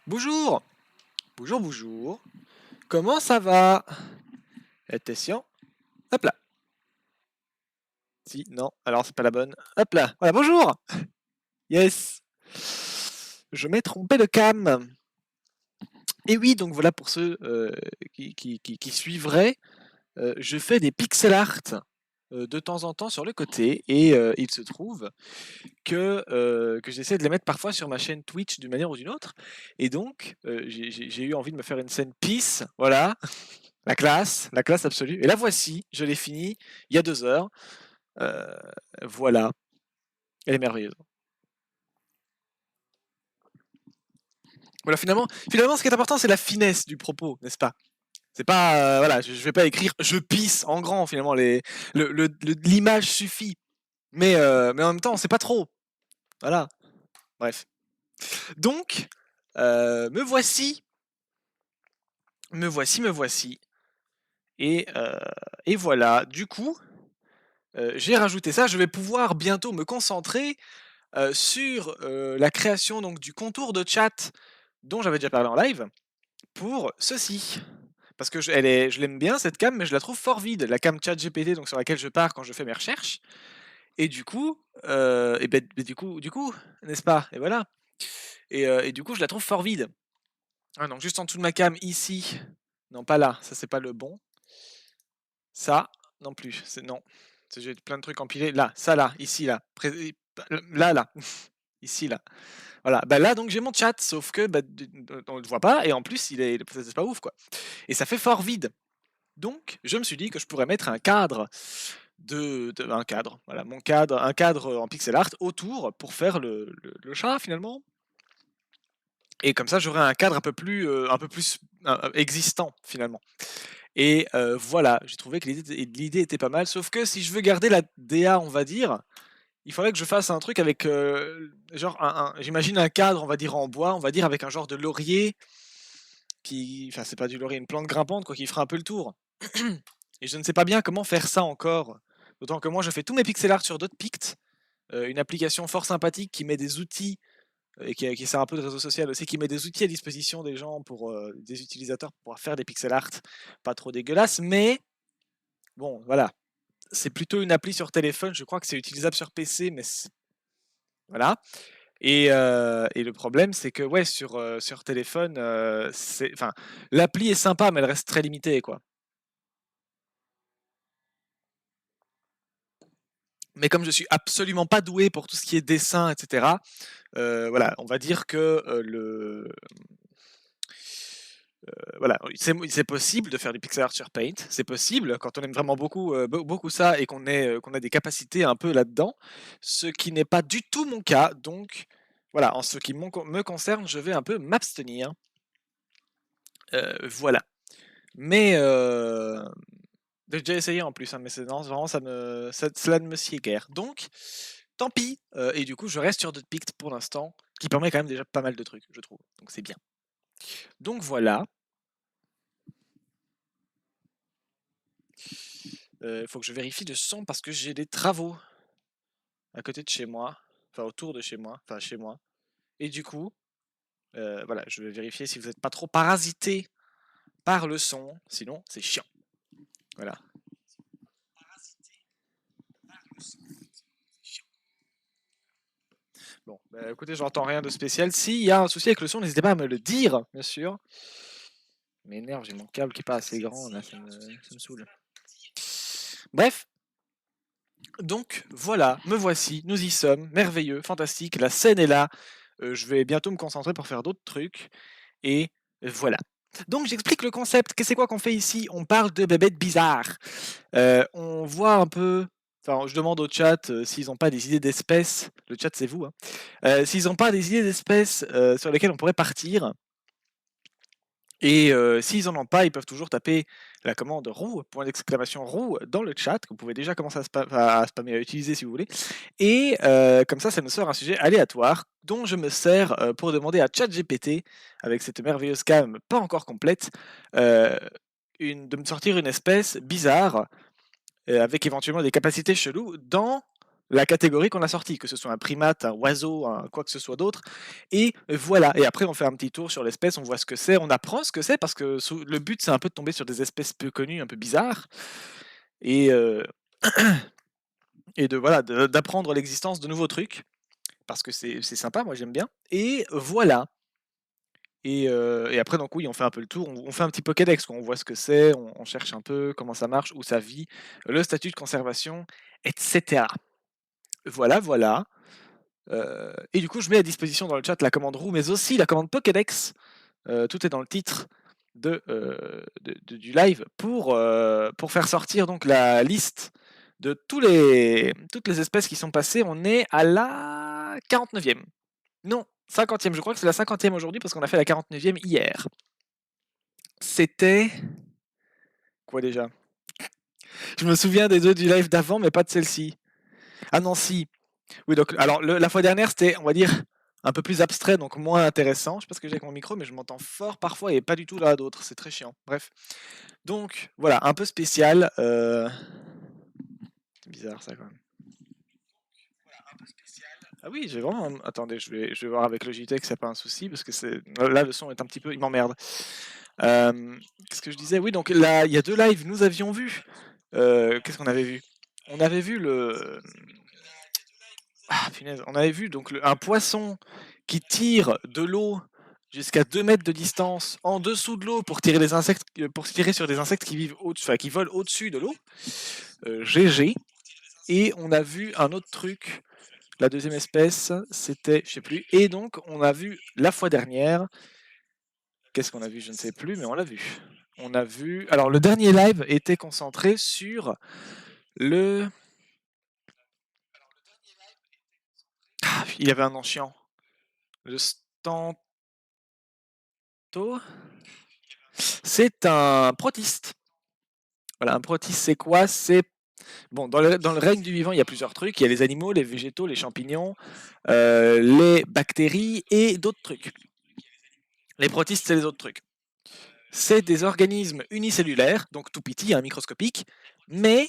Bonjour, bonjour, bonjour. Comment ça va? Attention. Hop là. Si, non, alors c'est pas la bonne. Hop là. Voilà, bonjour. Yes. Je m'ai trompé de cam. Et oui, donc voilà pour ceux qui suivraient. Je fais des pixel art de temps en temps sur le côté et il se trouve que j'essaie de les mettre parfois sur ma chaîne Twitch d'une manière ou d'une autre. Et donc, j'ai eu envie de me faire une scène peace, voilà, la classe absolue. Et la voici, je l'ai finie il y a 2 heures. Euh, voilà, elle est merveilleuse. Voilà, finalement, ce qui est important, c'est la finesse du propos, n'est-ce pas? C'est pas, voilà, je vais pas écrire je pisse en grand, finalement, l'image suffit. Mais en même temps, c'est pas trop. Voilà, bref. Donc, me voici, me voici. Et voilà, du coup, j'ai rajouté ça. Je vais pouvoir bientôt me concentrer sur la création donc, du contour de chat dont j'avais déjà parlé en live pour ceci. Parce que je l'aime bien cette cam, mais je la trouve fort vide. La cam chat GPT donc, sur laquelle je pars quand je fais mes recherches. Et du coup, n'est-ce pas? Et voilà. Et du coup, je la trouve fort vide. Ah, donc juste en dessous de ma cam, ici. Non, pas là, ça c'est pas le bon. Ça, non plus. Non. J'ai plein de trucs empilés. Là, ça là, ici, là. Là. Ici, là. Voilà. Bah là, donc j'ai mon chat, sauf que bah, on ne le voit pas, et en plus, c'est pas ouf, quoi. Et ça fait fort vide. Donc, je me suis dit que je pourrais mettre un cadre un cadre, voilà, un cadre en pixel art autour pour faire le chat finalement. Et comme ça, j'aurais un cadre un peu plus existant finalement. Et voilà, j'ai trouvé que l'idée était pas mal, sauf que si je veux garder la DA, on va dire, il faudrait que je fasse un truc avec, genre, j'imagine un cadre, on va dire en bois, on va dire avec un genre de laurier, enfin c'est pas du laurier, une plante grimpante, quoi, qui fera un peu le tour. Et je ne sais pas bien comment faire ça encore. D'autant que moi, je fais tous mes pixel art sur Dotpict, une application fort sympathique qui met des outils et qui sert un peu de réseau social aussi, qui met des outils à disposition des gens des utilisateurs pour pouvoir faire des pixel art pas trop dégueulasses, mais bon, voilà. C'est plutôt une appli sur téléphone, je crois que c'est utilisable sur PC, mais voilà. Et le problème, c'est que ouais, sur téléphone, enfin, l'appli est sympa, mais elle reste très limitée, quoi. Mais comme je suis absolument pas doué pour tout ce qui est dessin, etc., voilà, on va dire que voilà, c'est possible de faire du pixel art sur Paint, c'est possible quand on aime vraiment beaucoup ça et qu'on a des capacités un peu là-dedans, ce qui n'est pas du tout mon cas, donc voilà, en ce qui me concerne, je vais un peu m'abstenir. Voilà. Mais j'ai déjà essayé en plus, hein, mais non, vraiment, cela ne me sied guère. Donc, tant pis. Et du coup, je reste sur Dotpict pour l'instant, qui permet quand même déjà pas mal de trucs, je trouve. Donc c'est bien. Donc voilà. Il faut que je vérifie le son parce que j'ai des travaux à côté de chez moi, enfin autour de chez moi, enfin chez moi. Et du coup, voilà, je vais vérifier si vous n'êtes pas trop parasité par le son, sinon c'est chiant. Voilà. Bon, bah, écoutez, j'entends rien de spécial. S'il y a un souci avec le son, n'hésitez pas à me le dire, bien sûr. M'énerve, j'ai mon câble qui est pas assez grand, là, ça me saoule. Bref, donc voilà, me voici, nous y sommes, merveilleux, fantastique, la scène est là. Je vais bientôt me concentrer pour faire d'autres trucs. Et voilà. Donc j'explique le concept. Qu'est-ce c'est quoi qu'on fait ici? On parle de bébêtes bizarres. On voit un peu. Enfin, je demande au chat s'ils n'ont pas des idées d'espèces. Le chat, c'est vous. Hein. S'ils n'ont pas des idées d'espèces sur lesquelles on pourrait partir. Et s'ils n'en ont pas, ils peuvent toujours taper la commande roue, point d'exclamation roue, dans le chat, que vous pouvez déjà commencer à spammer, à utiliser si vous voulez. Et comme ça nous sort un sujet aléatoire dont je me sers pour demander à ChatGPT, avec cette merveilleuse cam pas encore complète, de me sortir une espèce bizarre, avec éventuellement des capacités cheloues, dans la catégorie qu'on a sortie, que ce soit un primate, un oiseau, quoi que ce soit d'autre. Et voilà. Et après, on fait un petit tour sur l'espèce, on voit ce que c'est, on apprend ce que c'est, parce que le but, c'est un peu de tomber sur des espèces peu connues, un peu bizarres. Et, et voilà, d'apprendre l'existence de nouveaux trucs, parce que c'est sympa, moi j'aime bien. Et voilà. Et après, donc oui, on fait un peu le tour, on fait un petit Pokédex, quoi. On voit ce que c'est, on cherche un peu comment ça marche, où ça vit, le statut de conservation, etc. Voilà, voilà. Et du coup, je mets à disposition dans le chat la commande roue, mais aussi la commande Pokédex. Tout est dans le titre du live pour faire sortir donc la liste de toutes les espèces qui sont passées. On est à la 49e. Non, 50e. Je crois que c'est la 50e aujourd'hui parce qu'on a fait la 49e hier. C'était quoi déjà? Je me souviens des deux du live d'avant, mais pas de celle-ci. Ah non, si. Oui, donc, alors, la fois dernière, c'était, on va dire, un peu plus abstrait, donc moins intéressant. Je sais pas ce que j'ai avec mon micro, mais je m'entends fort parfois et pas du tout là d'autres. C'est très chiant. Bref. Donc, voilà, un peu spécial. C'est bizarre ça quand même. Ah oui, j'ai vraiment. Attendez, je vais voir avec Logitech, c'est pas un souci, parce que là, le son est un petit peu. Il m'emmerde. Qu'est-ce que je disais? Oui, donc là, il y a deux lives, nous avions vu. Qu'est-ce qu'on avait vu? On avait vu le. Ah, punaise. On avait vu donc un poisson qui tire de l'eau jusqu'à 2 mètres de distance en dessous de l'eau pour tirer pour tirer sur des insectes qui vivent enfin, qui volent au-dessus de l'eau. GG. Et on a vu un autre truc. La deuxième espèce, c'était, je sais plus. Et donc, on a vu la fois dernière. Qu'est-ce qu'on a vu? Je ne sais plus, mais on l'a vu. On a vu. Alors, le dernier live était concentré sur le. Ah, il y avait un nom chiant. Le Stanto. C'est un protiste. Voilà, un protiste, c'est quoi? C'est. Bon, dans le règne du vivant, il y a plusieurs trucs. Il y a les animaux, les végétaux, les champignons, les bactéries et d'autres trucs. Les protistes, c'est les autres trucs. C'est des organismes unicellulaires, donc tout petits, hein, microscopiques, mais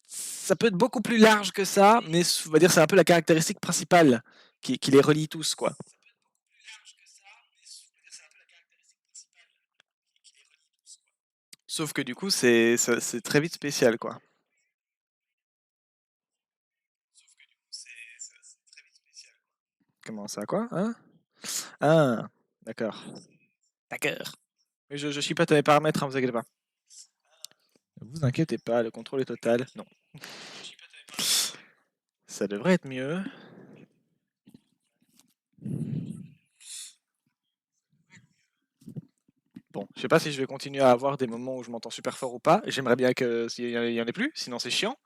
ça peut être beaucoup plus large que ça, mais on va dire c'est un peu la caractéristique principale qui les relie tous, quoi. Sauf que du coup, c'est très vite spécial, quoi. Comment ça, quoi? Hein? Ah, d'accord. D'accord. Mais je chipote à mes paramètres, hein, vous inquiétez pas. Ne vous inquiétez pas, le contrôle est total. Non. Ça devrait être mieux. Bon, je sais pas si je vais continuer à avoir des moments où je m'entends super fort ou pas. J'aimerais bien que s'il y en ait plus, sinon c'est chiant.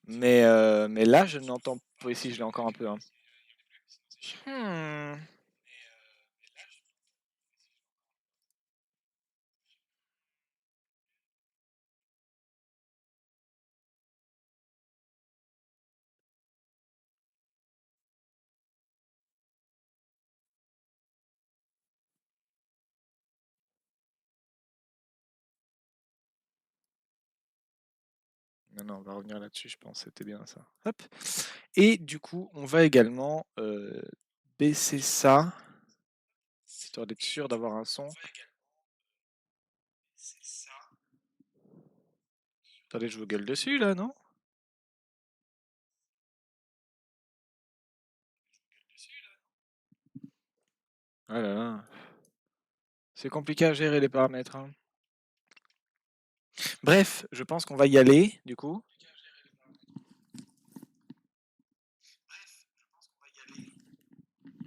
Mais là, je n'entends pas. Ici, je l'ai encore un peu. Hein. Hmm. Non, non, on va revenir là-dessus, je pense. C'était bien ça. Hop. Et du coup, on va également baisser ça, histoire d'être sûr d'avoir un son. Attendez, je vous gueule dessus là, non? Ah là là. C'est compliqué à gérer les paramètres. Hein. Bref, je pense qu'on va y aller, du coup.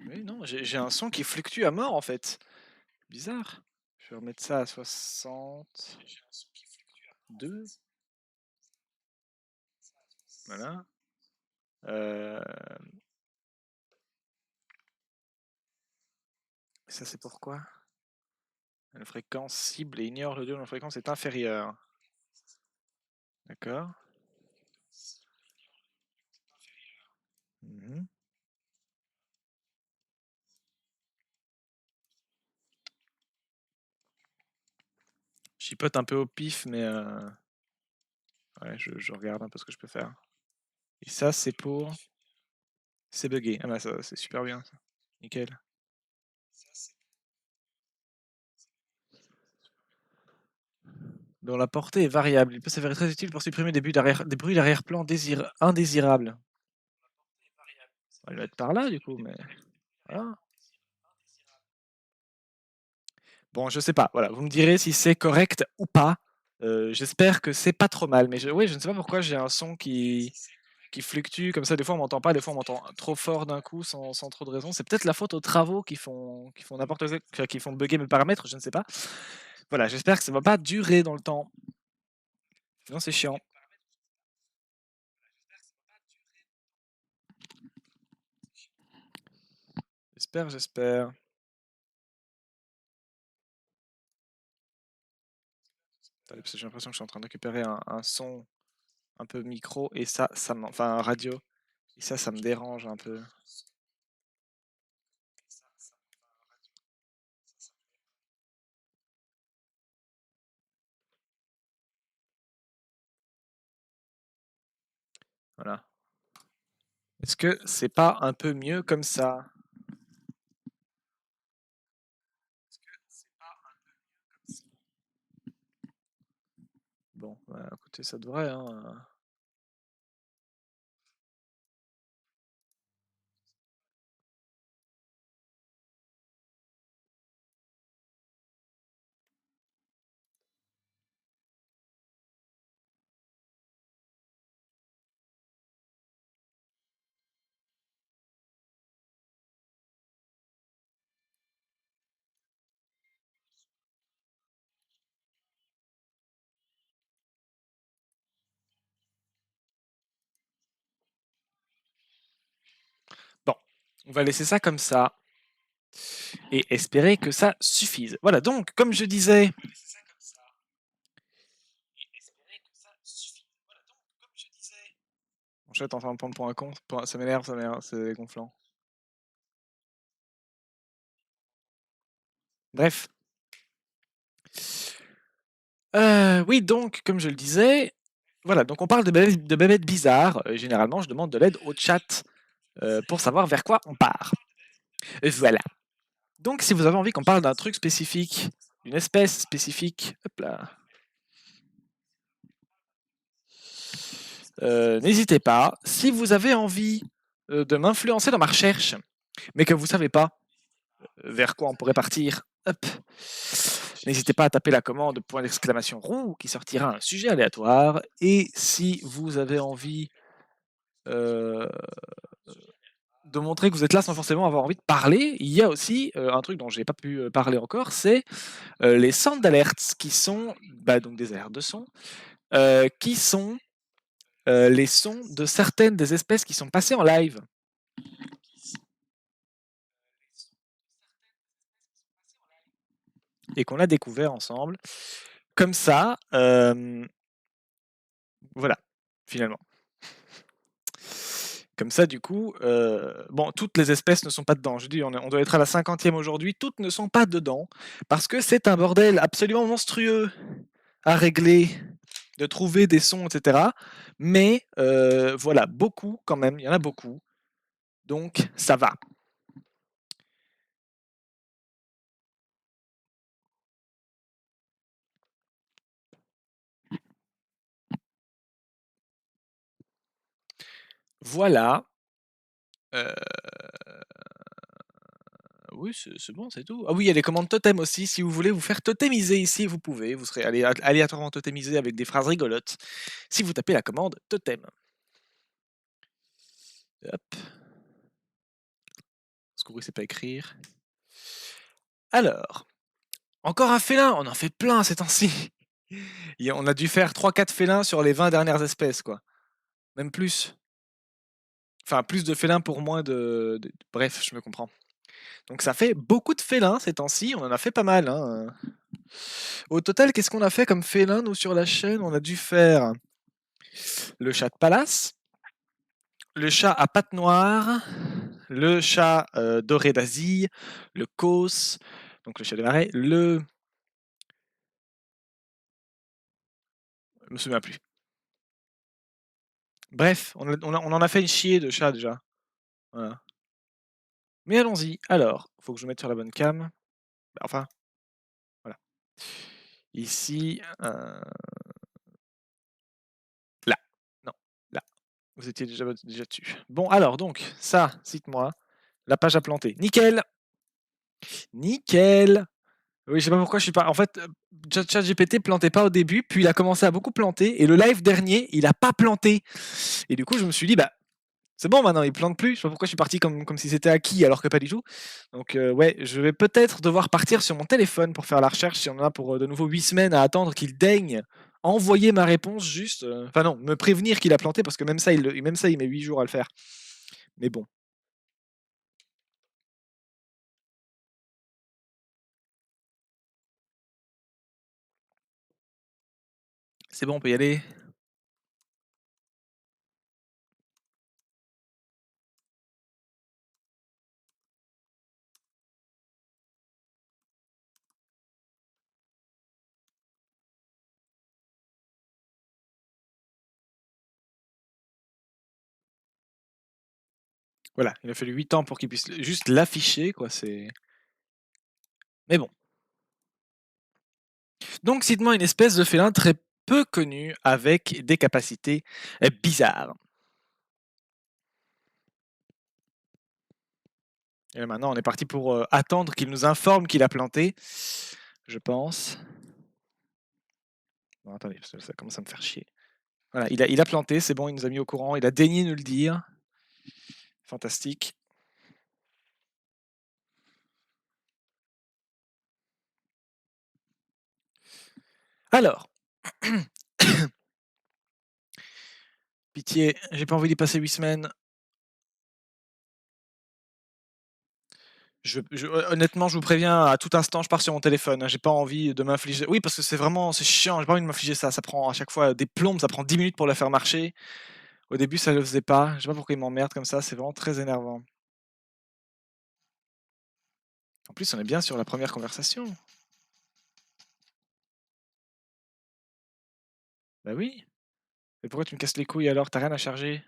Oui, non, j'ai un son qui fluctue à mort en fait. Bizarre. Je vais remettre ça à 62. Voilà. Ça c'est pourquoi? La fréquence cible et ignore l'audio dont la fréquence est inférieure. D'accord. Mhm. Chipote un peu au pif, mais Ouais, je regarde un peu ce que je peux faire. Et ça, c'est pour... C'est buggé. Ah bah ça, c'est super bien, ça. Nickel. Dont la portée est variable. Il peut s'avérer très utile pour supprimer des bruits d'arrière-plan indésirables. On va le mettre par là, du coup, mais... Voilà. Bon, je sais pas. Voilà, vous me direz si c'est correct ou pas. J'espère que c'est pas trop mal. Mais oui, je ne sais pas pourquoi j'ai un son qui fluctue comme ça. Des fois, on m'entend pas. Des fois, on m'entend trop fort d'un coup sans trop de raison. C'est peut-être la faute aux travaux qui font n'importe quoi, enfin, qui font bugger mes paramètres. Je ne sais pas. Voilà, j'espère que ça va pas durer dans le temps. Sinon, c'est chiant. J'espère. Attendez, parce que j'ai l'impression que je suis en train de récupérer un son un peu micro et enfin un radio. Et ça me dérange un peu. Voilà. Est-ce que c'est pas un peu mieux comme ça? Bon, bah, écoutez, ça devrait, hein. Bon, on va laisser ça comme ça et espérer que ça suffise. Voilà, donc, comme je disais... Mon chat est en train de me prendre pour un con. Ça m'énerve, c'est gonflant. Bref. Oui, donc, comme je le disais, voilà, donc on parle de bébêtes bizarres. Généralement, je demande de l'aide au chat pour savoir vers quoi on part. Voilà. Donc, si vous avez envie qu'on parle d'un truc spécifique, d'une espèce spécifique, hop là, n'hésitez pas. Si vous avez envie de m'influencer dans ma recherche, mais que vous ne savez pas vers quoi on pourrait partir, hop, n'hésitez pas à taper la commande point d'exclamation roux qui sortira un sujet aléatoire. Et si vous avez envie euh, de montrer que vous êtes là sans forcément avoir envie de parler, il y a aussi un truc dont j'ai pas pu parler encore, c'est les sound alerts, qui sont donc des alertes de son, qui sont les sons de certaines des espèces qui sont passées en live. Et qu'on a découvert ensemble. Comme ça, voilà, finalement. Comme ça, du coup, bon, toutes les espèces ne sont pas dedans. Je dis, on doit être à la 50e aujourd'hui, toutes ne sont pas dedans, parce que c'est un bordel absolument monstrueux à régler, de trouver des sons, etc. Mais voilà, beaucoup quand même, il y en a beaucoup. Donc, ça va. Voilà. Euh, Oui, c'est bon, c'est tout. Ah oui, il y a les commandes totem aussi. Si vous voulez vous faire totemiser ici, vous pouvez. Vous serez aléatoirement totémisé avec des phrases rigolotes si vous tapez la commande totem. Hop. Parce que oui, c'est pas écrire. Alors, encore un félin. On en fait plein ces temps-ci. On a dû faire 3-4 félins sur les 20 dernières espèces, quoi. Même plus. Enfin, plus de félins pour moins Bref, je me comprends. Donc ça fait beaucoup de félins ces temps-ci. On en a fait pas mal, hein. Au total, qu'est-ce qu'on a fait comme félin, nous, sur la chaîne? On a dû faire le chat de palace, le chat à pattes noires, le chat doré d'Asie, le cos, donc le chat des marais, je me souviens plus. Bref, on en a fait une chier de chat déjà. Voilà. Mais allons-y. Alors, faut que je me mette sur la bonne cam. Enfin, voilà. Ici, là. Non, là. Vous étiez déjà dessus. Bon, alors donc, ça, cite-moi. La page à planter. Nickel! Nickel! Oui, je sais pas pourquoi je suis pas. En fait, ChatGPT plantait pas au début, puis il a commencé à beaucoup planter, et le live dernier, il a pas planté. Et du coup, je me suis dit, bah, c'est bon maintenant, il plante plus. Je sais pas pourquoi je suis parti comme si c'était acquis, alors que pas du tout. Donc, ouais, je vais peut-être devoir partir sur mon téléphone pour faire la recherche, si on en a pour de nouveau 8 semaines à attendre qu'il daigne envoyer ma réponse juste. Enfin, non, me prévenir qu'il a planté, parce que même ça, il met 8 jours à le faire. Mais bon. C'est bon, on peut y aller. Voilà, il a fallu 8 ans pour qu'il puisse juste l'afficher, quoi. C'est. Mais bon. Donc, cite-moi une espèce de félin très peu connue avec des capacités bizarres. Et maintenant, on est parti pour attendre qu'il nous informe qu'il a planté, je pense. Bon, attendez, parce que ça commence à me faire chier. Voilà, il a planté, c'est bon, il nous a mis au courant, il a daigné nous le dire. Fantastique. Alors, pitié, j'ai pas envie d'y passer 8 semaines. Honnêtement, je vous préviens, à tout instant, je pars sur mon téléphone. Hein, j'ai pas envie de m'infliger. Oui, parce que c'est chiant. J'ai pas envie de m'infliger ça. Ça prend à chaque fois des plombes. Ça prend 10 minutes pour la faire marcher. Au début, ça le faisait pas. Je sais pas pourquoi il m'emmerde comme ça. C'est vraiment très énervant. En plus, on est bien sur la première conversation. Bah oui. Mais pourquoi tu me casses les couilles alors? T'as rien à charger?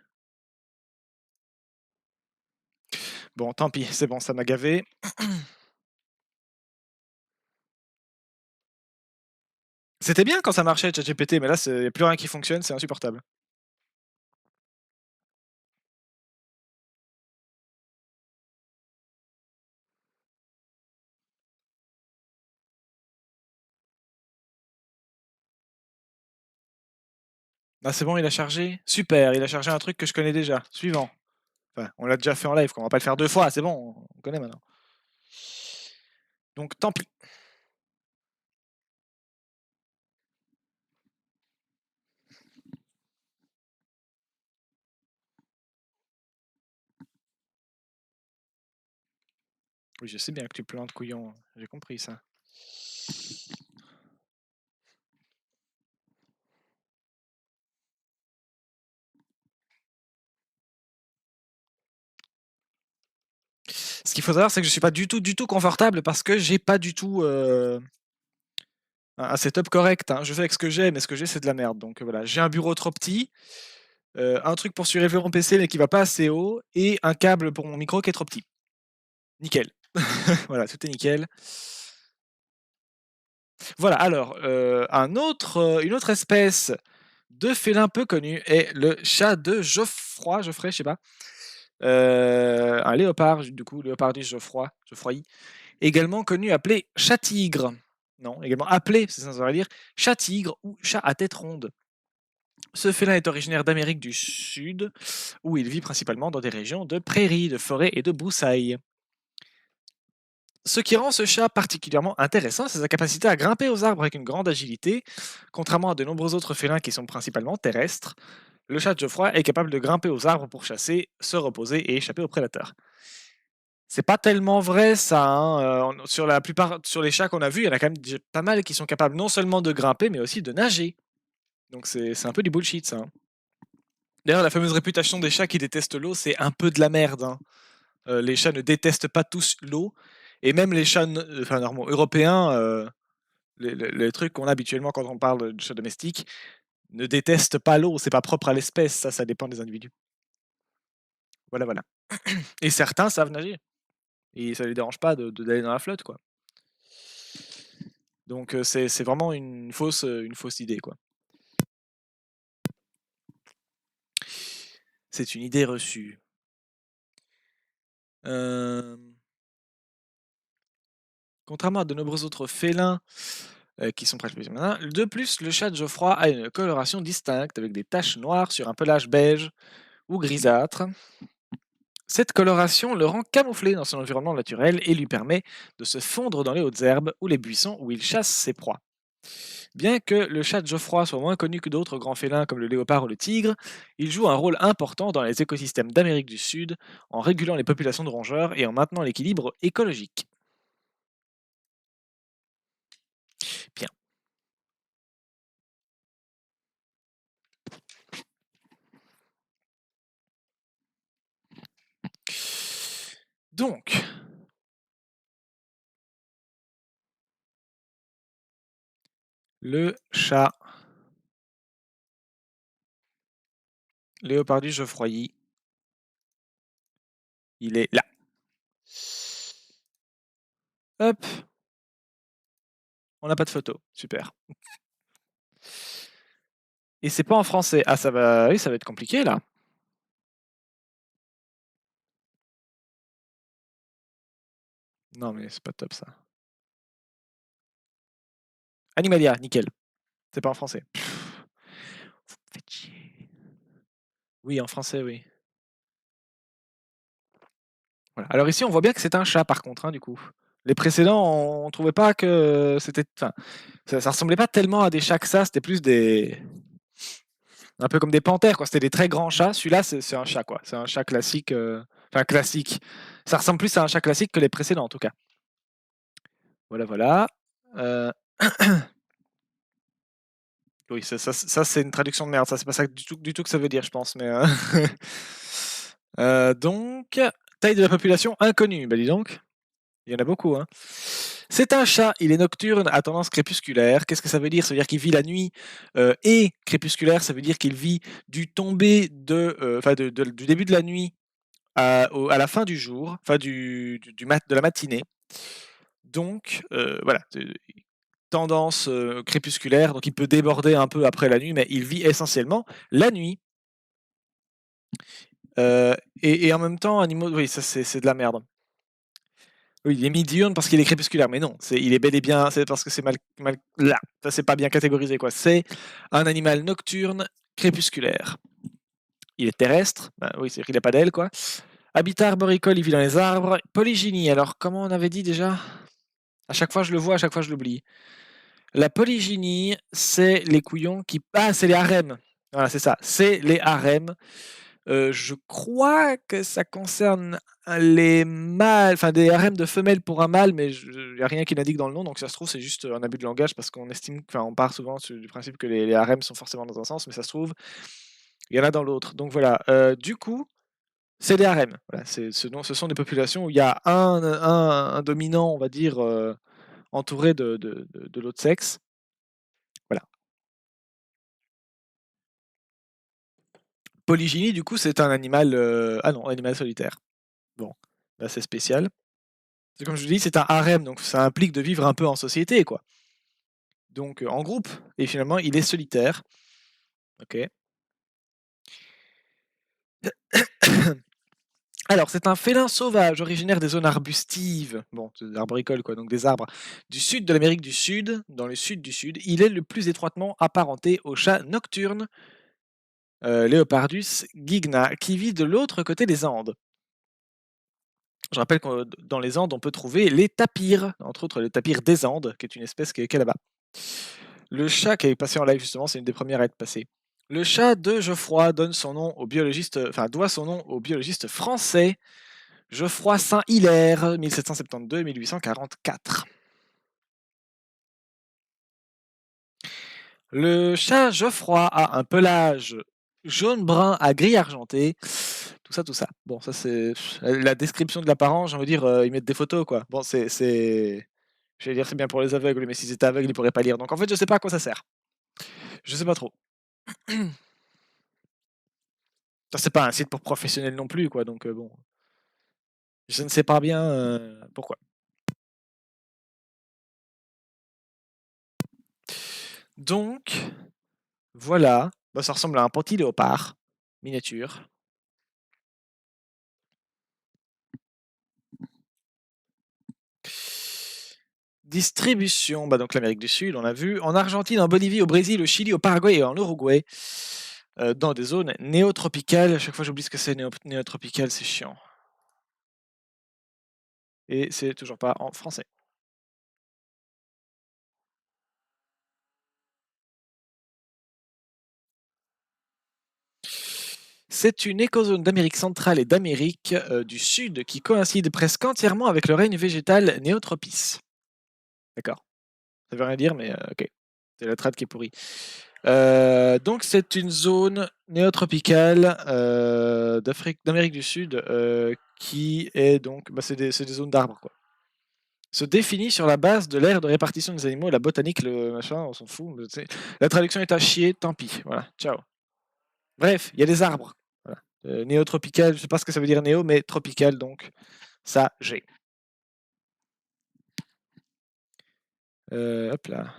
Bon, tant pis. C'est bon, ça m'a gavé. C'était bien quand ça marchait, ChatGPT, mais là, il n'y a plus rien qui fonctionne. C'est insupportable. Ah, c'est bon, il a chargé. Super, il a chargé un truc que je connais déjà. Suivant. Enfin, on l'a déjà fait en live, quoi. On va pas le faire 2 fois. C'est bon, on connaît maintenant. Donc, tant pis. Oui, je sais bien que tu plantes, couillon. J'ai compris ça. Ce qu'il faut savoir, c'est que je suis pas du tout confortable parce que j'ai pas du tout un setup correct. Hein. Je fais avec ce que j'ai, mais ce que j'ai, c'est de la merde. Donc voilà, j'ai un bureau trop petit, un truc pour surélever mon PC mais qui va pas assez haut, et un câble pour mon micro qui est trop petit. Nickel. Voilà, tout est nickel. Voilà, alors, une autre espèce de félin peu connue est le chat de Geoffroy, je sais pas. Un léopard, du coup, Léopardus Geoffroy, également connu appelé chat-tigre. Non, également appelé, c'est ça, ça veut dire chat-tigre ou chat à tête ronde. Ce félin est originaire d'Amérique du Sud, où il vit principalement dans des régions de prairies, de forêts et de broussailles. Ce qui rend ce chat particulièrement intéressant, c'est sa capacité à grimper aux arbres avec une grande agilité. Contrairement à de nombreux autres félins qui sont principalement terrestres, le chat de Geoffroy est capable de grimper aux arbres pour chasser, se reposer et échapper aux prédateurs. C'est pas tellement vrai ça. Hein. Sur la plupart, sur les chats qu'on a vus, il y en a quand même pas mal qui sont capables non seulement de grimper, mais aussi de nager. Donc c'est un peu du bullshit ça. Hein. D'ailleurs, la fameuse réputation des chats qui détestent l'eau, c'est un peu de la merde. Hein. Les chats ne détestent pas tous l'eau, et même les chats, enfin normaux européens, les trucs qu'on a habituellement quand on parle de chats domestiques, ne détestent pas l'eau, c'est pas propre à l'espèce, ça dépend des individus. Voilà, voilà. Et certains savent nager et ça les dérange pas d'aller dans la flotte, quoi. Donc c'est vraiment une fausse idée, quoi. C'est une idée reçue. Contrairement à de nombreux autres félins, qui sont presque de plus, le chat de Geoffroy a une coloration distincte avec des taches noires sur un pelage beige ou grisâtre. Cette coloration le rend camouflé dans son environnement naturel et lui permet de se fondre dans les hautes herbes ou les buissons où il chasse ses proies. Bien que le chat de Geoffroy soit moins connu que d'autres grands félins comme le léopard ou le tigre, il joue un rôle important dans les écosystèmes d'Amérique du Sud en régulant les populations de rongeurs et en maintenant l'équilibre écologique. Bien. Donc, le chat Léopardus geoffroyi, il est là. Hop, on n'a pas de photo, super. Et c'est pas en français. Ah ça va, oui, ça va être compliqué là. Non mais c'est pas top ça. Animalia, nickel. C'est pas en français. Vous me faites chier. Oui, en français, oui. Voilà. Alors ici, on voit bien que c'est un chat par contre, hein, du coup. Les précédents, on trouvait pas que c'était. Enfin, ça ressemblait pas tellement à des chats que ça, c'était plus des. Un peu comme des panthères, quoi. C'était des très grands chats. Celui-là, c'est un chat, quoi. C'est un chat classique. Enfin, classique. Ça ressemble plus à un chat classique que les précédents, en tout cas. Voilà, voilà. Oui, ça c'est une traduction de merde. Ça, c'est pas ça du tout que ça veut dire, je pense. Mais donc, taille de la population inconnue. Bah dis donc, il y en a beaucoup. Hein. C'est un chat. Il est nocturne à tendance crépusculaire. Qu'est-ce que ça veut dire? Ça veut dire qu'il vit la nuit et crépusculaire. Ça veut dire qu'il vit du tombé du début de la nuit à la fin du jour, enfin de la matinée. Donc, voilà, tendance crépusculaire, donc il peut déborder un peu après la nuit, mais il vit essentiellement la nuit. Et en même temps, animaux, oui, ça c'est de la merde. Oui, il est mi-diurne parce qu'il est crépusculaire, mais non, il est bel et bien, c'est parce que c'est mal là, ça c'est pas bien catégorisé quoi. C'est un animal nocturne crépusculaire. Il est terrestre, bah, oui, c'est-à-dire qu'il n'a pas d'aile quoi. Habitat arboricole, il vit dans les arbres. Polygynie, alors comment on avait dit déjà? À chaque fois je le vois, à chaque fois je l'oublie. La polygynie, c'est les couillons qui. Ah, c'est les harems. Voilà, c'est ça. C'est les harems. Je crois que ça concerne les mâles, enfin des harems de femelles pour un mâle, mais il n'y a rien qui l'indique dans le nom, donc ça se trouve, c'est juste un abus de langage parce qu'on estime, enfin, on part souvent du principe que les harems sont forcément dans un sens, mais ça se trouve, il y en a dans l'autre. Donc voilà. Du coup, c'est des harems. Voilà, ce sont des populations où il y a un dominant, on va dire, entouré de l'autre sexe. Voilà. Polygynie, du coup, c'est un animal. Ah non, animal solitaire. Bon, là, c'est spécial. C'est comme je vous dis, c'est un harem, donc ça implique de vivre un peu en société, quoi. Donc en groupe. Et finalement, il est solitaire. Ok. Alors, c'est un félin sauvage originaire des zones arbustives, bon, arboricoles quoi, donc des arbres, du sud de l'Amérique du Sud, dans le sud du Sud. Il est le plus étroitement apparenté au chat nocturne, Leopardus gigna, qui vit de l'autre côté des Andes. Je rappelle que dans les Andes, on peut trouver les tapirs, entre autres les tapirs des Andes, qui est une espèce qui est là-bas. Le chat qui est passé en live justement, c'est une des premières à être passée. Le chat de Geoffroy doit son nom au biologiste français Geoffroy Saint-Hilaire, 1772-1844. Le chat Geoffroy a un pelage jaune-brun à gris argenté. Tout ça, tout ça. Bon, ça c'est la description de l'apparence. J'ai envie de dire, ils mettent des photos quoi. Bon, je vais dire c'est bien pour les aveugles, mais s'ils étaient aveugles, ils pourraient pas lire. Donc en fait, je sais pas à quoi ça sert. Je sais pas trop. Ça, c'est pas un site pour professionnels non plus, quoi, donc bon. Je ne sais pas bien pourquoi. Donc, voilà. Bah, ça ressemble à un petit léopard miniature. Distribution, bah donc l'Amérique du Sud, on l'a vu. En Argentine, en Bolivie, au Brésil, au Chili, au Paraguay et en Uruguay. Dans des zones néotropicales. À chaque fois, j'oublie ce que c'est néotropical, c'est chiant. Et c'est toujours pas en français. C'est une écozone d'Amérique centrale et d'Amérique du Sud qui coïncide presque entièrement avec le règne végétal Néotropis. D'accord. Ça veut rien dire, mais ok. C'est la trad qui est pourrie. Donc c'est une zone néotropicale d'Amérique du Sud qui est donc, bah, c'est des zones d'arbres, quoi. Se définit sur la base de l'aire de répartition des animaux, la botanique, le machin, on s'en fout. La traduction est à chier, tant pis. Voilà, ciao. Bref, il y a des arbres. Voilà. Néotropical, je sais pas ce que ça veut dire néo, mais tropical, donc ça, j'ai. Hop là.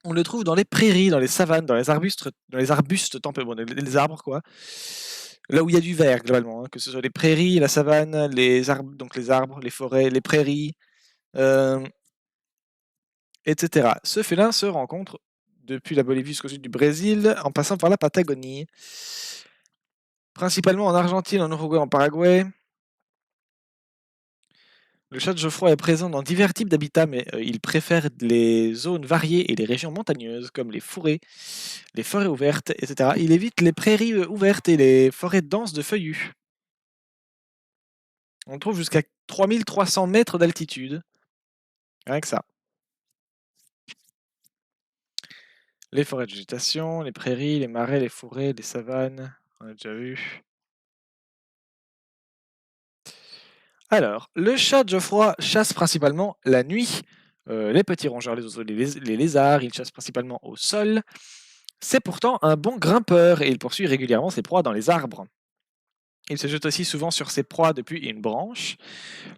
On le trouve dans les prairies, dans les savanes, dans les arbustes tempérés, bon, les arbres, quoi. Là où il y a du vert, globalement, hein, que ce soit les prairies, la savane, les arbres, donc les arbres, les forêts, les prairies, etc. Ce félin se rencontre depuis la Bolivie jusqu'au sud du Brésil, en passant par la Patagonie. Principalement en Argentine, en Uruguay, en Paraguay. Le chat de Geoffroy est présent dans divers types d'habitats, mais il préfère les zones variées et les régions montagneuses, comme les forêts ouvertes, etc. Il évite les prairies ouvertes et les forêts denses de feuillus. On trouve jusqu'à 3300 mètres d'altitude. Rien que ça. Les forêts de végétation, les prairies, les marais, les forêts, les savanes. On a déjà vu. Alors, le chat de Geoffroy chasse principalement la nuit. Les petits rongeurs, les oiseaux, les lézards, il chasse principalement au sol. C'est pourtant un bon grimpeur et il poursuit régulièrement ses proies dans les arbres. Il se jette aussi souvent sur ses proies depuis une branche.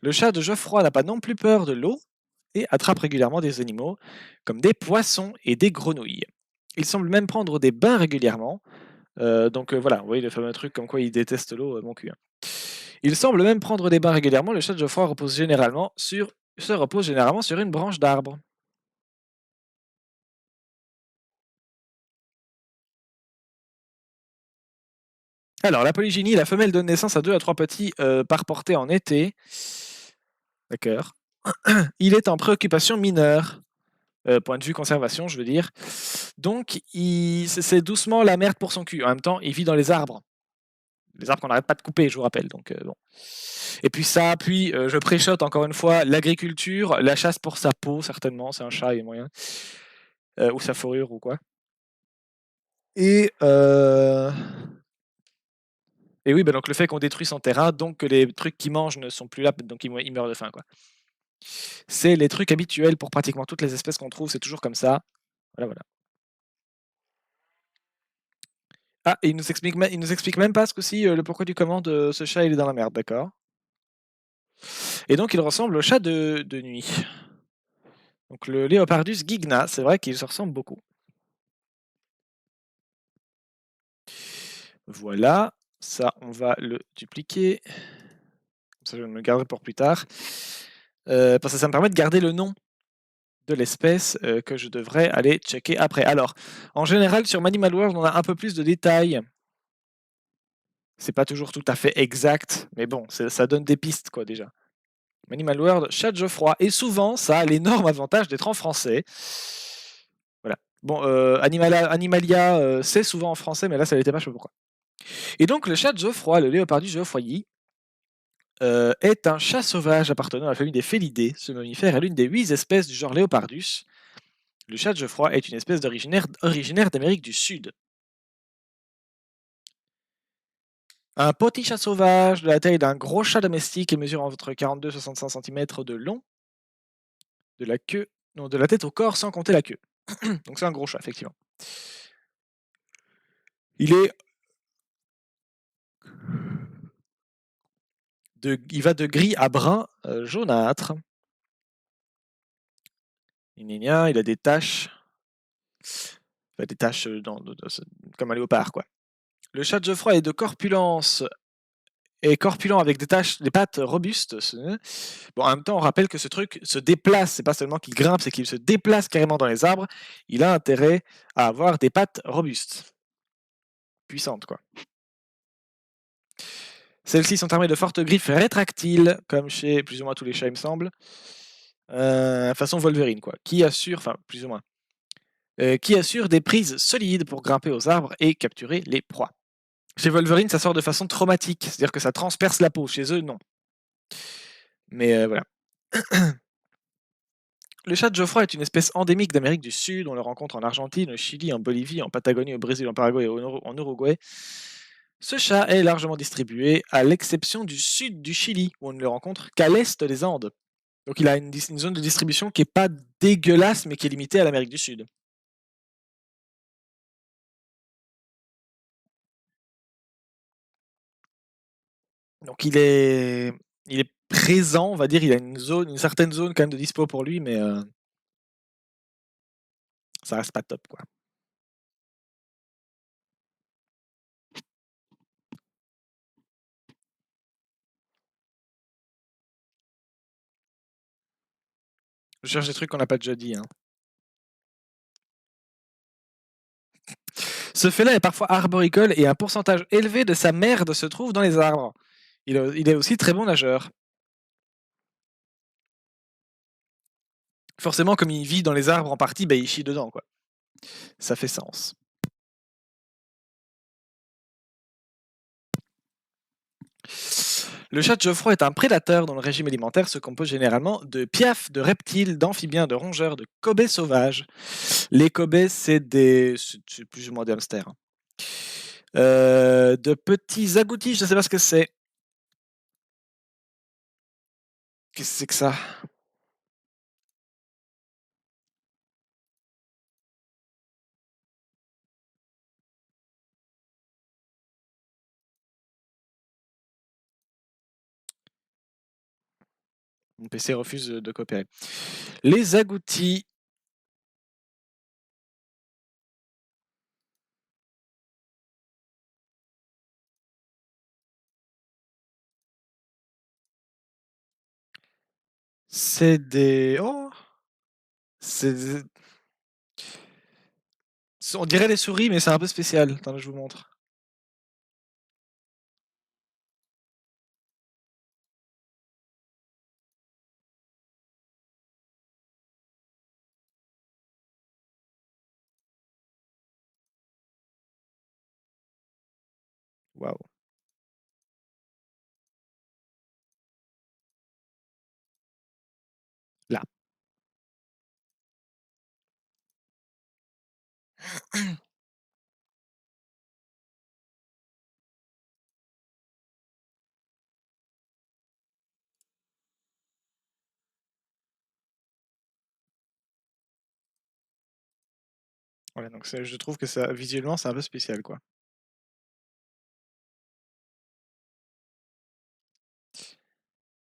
Le chat de Geoffroy n'a pas non plus peur de l'eau et attrape régulièrement des animaux comme des poissons et des grenouilles. Il semble même prendre des bains régulièrement. Donc voilà, vous voyez le fameux truc comme quoi il déteste l'eau, mon cul. Hein. Il semble même prendre des bains régulièrement. Le chat de Geoffroy se repose généralement sur une branche d'arbre. Alors, la polygynie, la femelle donne naissance à 2 à 3 petits par portée en été. D'accord. Il est en préoccupation mineure. Point de vue conservation, je veux dire. Donc, c'est doucement la merde pour son cul. En même temps, il vit dans les arbres. Les arbres qu'on n'arrête pas de couper, je vous rappelle. Donc, bon. Et puis ça, puis je préchote encore une fois l'agriculture, la chasse pour sa peau, certainement. C'est un chat, il y a moyen. Ou sa fourrure, ou quoi. Et, et oui, bah donc le fait qu'on détruit son terrain, donc que les trucs qu'il mange ne sont plus là, donc il meurt de faim, quoi. C'est les trucs habituels pour pratiquement toutes les espèces qu'on trouve, c'est toujours comme ça. Voilà, voilà. Ah, et il nous explique même pas ce coup-ci le pourquoi du comment de ce chat, il est dans la merde, d'accord. Et donc il ressemble au chat de nuit. Donc le Léopardus gigna, c'est vrai qu'il se ressemble beaucoup. Voilà, ça on va le dupliquer. Comme ça je me le garderai pour plus tard. Parce que ça me permet de garder le nom de l'espèce que je devrais aller checker après. Alors, en général, sur Manimal World, on a un peu plus de détails. C'est pas toujours tout à fait exact, mais bon, ça donne des pistes, quoi, déjà. Manimal World, chat de Geoffroy. Et souvent, ça a l'énorme avantage d'être en français. Voilà. Bon, Animalia, c'est souvent en français, mais là, ça l'était pas, je sais pas pourquoi. Et donc, le chat de Geoffroy, le Léopardus geoffroyi, est un chat sauvage appartenant à la famille des Félidés. Ce mammifère est l'une des 8 espèces du genre Léopardus. Le chat de Geoffroy est une espèce originaire d'Amérique du Sud. Un petit chat sauvage de la taille d'un gros chat domestique et mesure entre 42 et 65 cm de long. De la queue. Non, de la tête au corps sans compter la queue. Donc c'est un gros chat, effectivement. Il va de gris à brun jaunâtre. Il a des taches. Enfin, des taches comme un léopard, quoi. Le chat de Geoffroy est de corpulence et corpulent avec des pattes robustes. Bon, en même temps, on rappelle que ce truc se déplace. C'est pas seulement qu'il grimpe, c'est qu'il se déplace carrément dans les arbres. Il a intérêt à avoir des pattes robustes. Puissantes, quoi. Celles-ci sont armées de fortes griffes rétractiles, comme chez plus ou moins tous les chats, il me semble. Façon Wolverine, quoi. Qui assure, enfin, plus ou moins. Qui assure des prises solides pour grimper aux arbres et capturer les proies. Chez Wolverine, ça sort de façon traumatique, c'est-à-dire que ça transperce la peau. Chez eux, non. Mais voilà. Le chat de Geoffroy est une espèce endémique d'Amérique du Sud. On le rencontre en Argentine, au Chili, en Bolivie, en Patagonie, au Brésil, en Paraguay et en Uruguay. Ce chat est largement distribué, à l'exception du sud du Chili, où on ne le rencontre qu'à l'est des Andes. Donc il a une zone de distribution qui n'est pas dégueulasse, mais qui est limitée à l'Amérique du Sud. Donc il est présent, on va dire. Il a une certaine zone quand même de dispo pour lui, mais ça reste pas top, quoi. Je cherche des trucs qu'on n'a pas déjà dit. Hein. Ce félin est parfois arboricole et un pourcentage élevé de sa merde se trouve dans les arbres. Il est aussi très bon nageur. Forcément, comme il vit dans les arbres en partie, bah, il chie dedans, quoi. Ça fait sens. Le chat de Geoffroy est un prédateur dont le régime alimentaire se compose généralement de piafs, de reptiles, d'amphibiens, de rongeurs, de cobés sauvages. Les cobés, c'est plus ou moins des hamsters. Hein. De petits agoutis, je ne sais pas ce que c'est. Qu'est-ce que c'est que ça? Mon PC refuse de coopérer. Les agoutis. C'est des. Oh! C'est. On dirait des souris, mais c'est un peu spécial. Attends, je vous montre. Waouh. Là. Ouais, donc je trouve que ça, visuellement, c'est un peu spécial, quoi.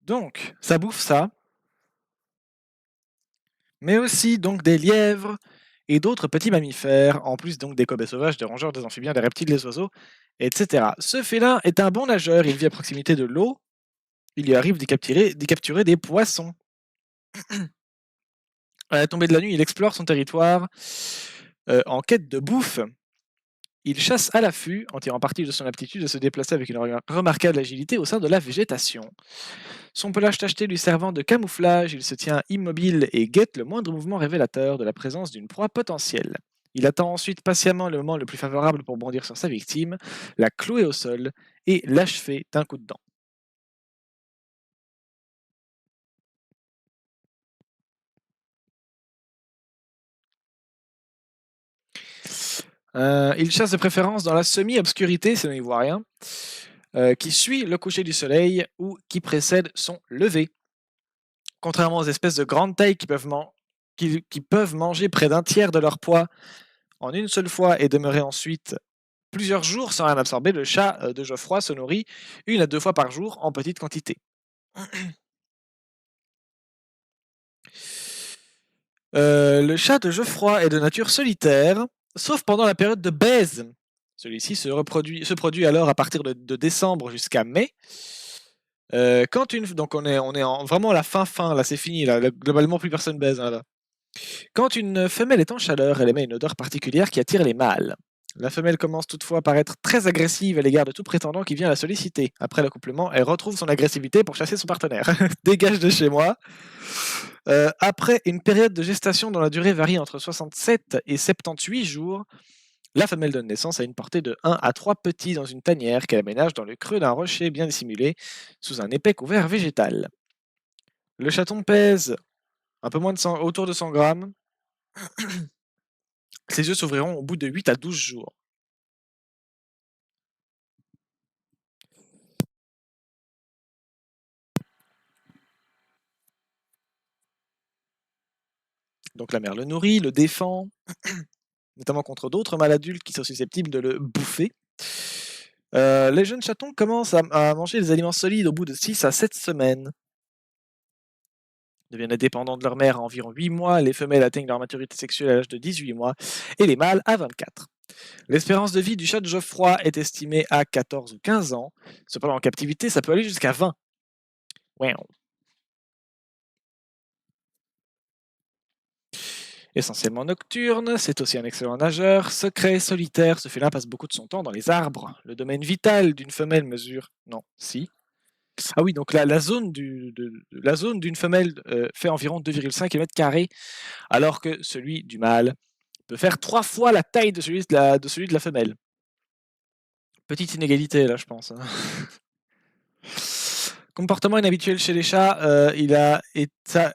Donc, ça bouffe ça, mais aussi donc des lièvres et d'autres petits mammifères, en plus donc des cobés sauvages, des rongeurs, des amphibiens, des reptiles, des oiseaux, etc. Ce félin est un bon nageur, il vit à proximité de l'eau, il lui arrive d'y capturer des poissons. À la tombée de la nuit, il explore son territoire en quête de bouffe. Il chasse à l'affût, en tirant parti de son aptitude à se déplacer avec une remarquable agilité au sein de la végétation. Son pelage tacheté lui servant de camouflage, il se tient immobile et guette le moindre mouvement révélateur de la présence d'une proie potentielle. Il attend ensuite patiemment le moment le plus favorable pour bondir sur sa victime, la clouer au sol et l'achever d'un coup de dent. Il chasse de préférence dans la semi-obscurité, sinon il voit rien, qui suit le coucher du soleil ou qui précède son lever. Contrairement aux espèces de grande taille qui peuvent qui peuvent manger près d'un tiers de leur poids en une seule fois et demeurer ensuite plusieurs jours sans rien absorber, le chat de Geoffroy se nourrit 1 à 2 fois par jour en petite quantité. Le chat de Geoffroy est de nature solitaire, sauf pendant la période de baise. Celui-ci se produit alors à partir de décembre jusqu'à mai. Donc on est vraiment à la fin, là c'est fini, là, globalement plus personne baise, hein, là. Quand une femelle est en chaleur, elle émet une odeur particulière qui attire les mâles. La femelle commence toutefois par être très agressive à l'égard de tout prétendant qui vient la solliciter. Après l'accouplement, elle retrouve son agressivité pour chasser son partenaire. Dégage de chez moi. Après une période de gestation dont la durée varie entre 67 et 78 jours, la femelle donne naissance à une portée de 1 à 3 petits dans une tanière qu'elle aménage dans le creux d'un rocher bien dissimulé, sous un épais couvert végétal. Le chaton pèse un peu moins de 100, autour de 100 grammes. Ses yeux s'ouvriront au bout de 8 à 12 jours. Donc la mère le nourrit, le défend, notamment contre d'autres mâles adultes qui sont susceptibles de le bouffer. Les jeunes chatons commencent à manger des aliments solides au bout de 6 à 7 semaines. Ils deviennent dépendants de leur mère à environ 8 mois, les femelles atteignent leur maturité sexuelle à l'âge de 18 mois et les mâles à 24. L'espérance de vie du chat de Geoffroy est estimée à 14 ou 15 ans. Cependant, en captivité, ça peut aller jusqu'à 20. Ouais. Essentiellement nocturne, c'est aussi un excellent nageur. Secret, solitaire, ce félin passe beaucoup de son temps dans les arbres. Le domaine vital d'une femelle mesure... Non, si. Ah oui, donc la zone la zone d'une femelle fait environ 2,5 km², alors que celui du mâle peut faire 3 fois la taille de celui de la femelle. Petite inégalité là, je pense, hein. Comportement inhabituel chez les chats, il a été...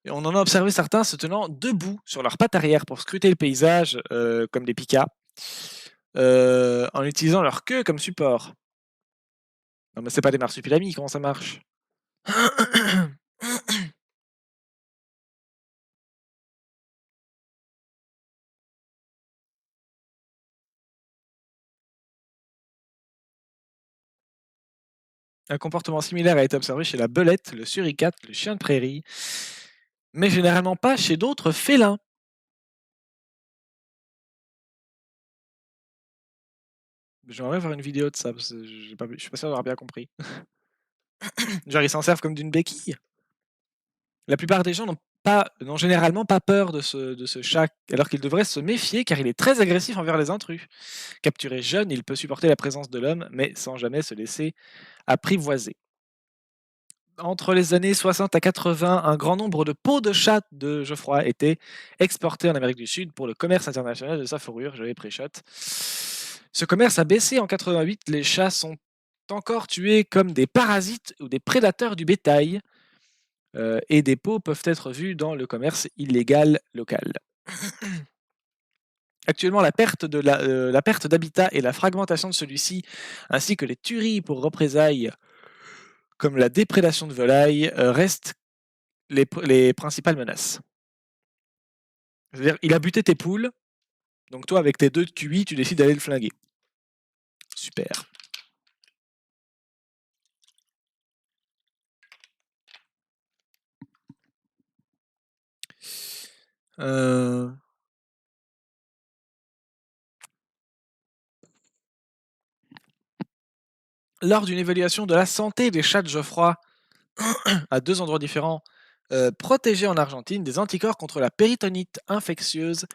On en a observé certains se tenant debout sur leurs pattes arrière pour scruter le paysage, comme des pikas, en utilisant leur queue comme support. Non mais c'est pas des marsupilamis, comment ça marche? Un comportement similaire a été observé chez la belette, le suricate, le chien de prairie, mais généralement pas chez d'autres félins. J'aimerais voir une vidéo de ça, parce que je suis pas sûr d'avoir bien compris. Genre ils s'en servent comme d'une béquille? La plupart des gens n'ont généralement pas peur de ce chat, alors qu'ils devraient se méfier car il est très agressif envers les intrus. Capturé jeune, il peut supporter la présence de l'homme, mais sans jamais se laisser apprivoiser. Entre les années 60 à 80, un grand nombre de peaux de chat de Geoffroy étaient exportées en Amérique du Sud pour le commerce international de sa fourrure, je l'ai pré-shot. Ce commerce a baissé en 88, les chats sont encore tués comme des parasites ou des prédateurs du bétail, et des peaux peuvent être vues dans le commerce illégal local. Actuellement, la perte d'habitat et la fragmentation de celui-ci, ainsi que les tueries pour représailles comme la déprédation de volailles, restent les principales menaces. C'est-à-dire, il a buté tes poules, donc toi, avec tes 2 QI, tu décides d'aller le flinguer. Super. Euh... Lors d'une évaluation de la santé des chats de Geoffroy à 2 endroits différents, protégés en Argentine, des anticorps contre la péritonite infectieuse,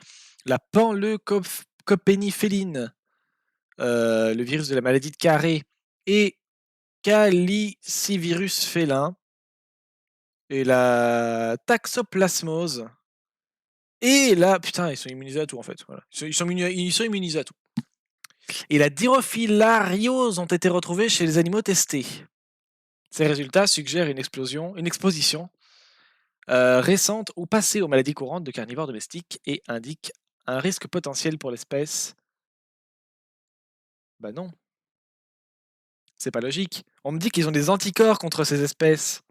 la panleucopénie féline, le virus de la maladie de Carré, et calicivirus félin, et la taxoplasmose. Et là, putain, ils sont immunisés à tout en fait. Voilà. Ils sont immunisés à tout. Et la dirophilariose ont été retrouvés chez les animaux testés. Ces résultats suggèrent une exposition récente ou passée aux maladies courantes de carnivores domestiques et indiquent un risque potentiel pour l'espèce. Bah non, c'est pas logique. On me dit qu'ils ont des anticorps contre ces espèces.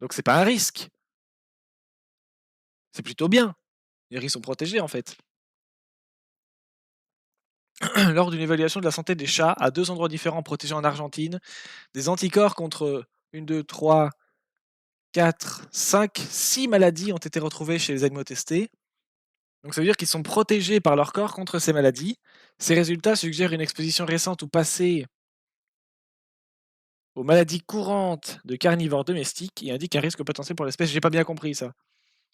Donc c'est pas un risque. C'est plutôt bien. Les risques sont protégés en fait. Lors d'une évaluation de la santé des chats à 2 endroits différents protégés en Argentine, des anticorps contre 1, 2, 3, 4, 5, 6 maladies ont été retrouvés chez les animaux testés. Donc ça veut dire qu'ils sont protégés par leur corps contre ces maladies. Ces résultats suggèrent une exposition récente ou passée aux maladies courantes de carnivores domestiques et indiquent un risque potentiel pour l'espèce. J'ai pas bien compris ça.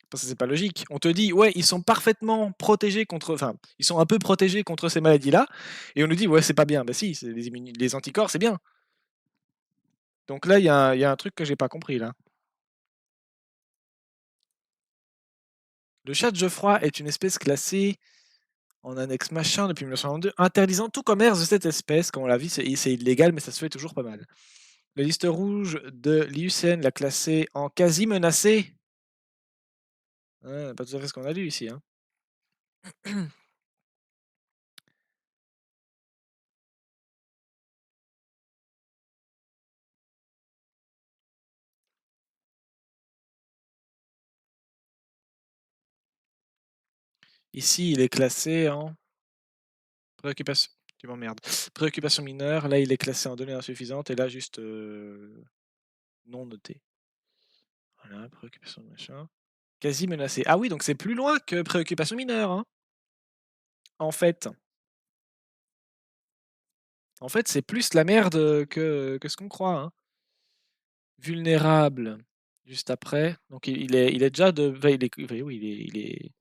Parce que c'est pas logique. On te dit, ouais, ils sont parfaitement protégés contre. Enfin, ils sont un peu protégés contre ces maladies-là. Et on nous dit, ouais, c'est pas bien. Bah si, les anticorps, c'est bien. Donc là, il y a un truc que j'ai pas compris là. Le chat de Geoffroy est une espèce classée en annexe machin depuis 1992, interdisant tout commerce de cette espèce. Comme on l'a vu, c'est illégal, mais ça se fait toujours pas mal. La liste rouge de l'IUCN l'a classée en quasi menacée. Ouais, pas tout à fait ce qu'on a lu ici. Hein. Ici, il est classé en préoccupation. Tu m'emmerdes. Préoccupation mineure. Là, il est classé en données insuffisantes et là, juste non noté. Voilà, préoccupation de machin. Quasi menacé. Ah oui, donc c'est plus loin que préoccupation mineure. Hein. En fait. En fait, c'est plus la merde que ce qu'on croit. Hein. Vulnérable. Juste après. Donc il est déjà de. Enfin, oui,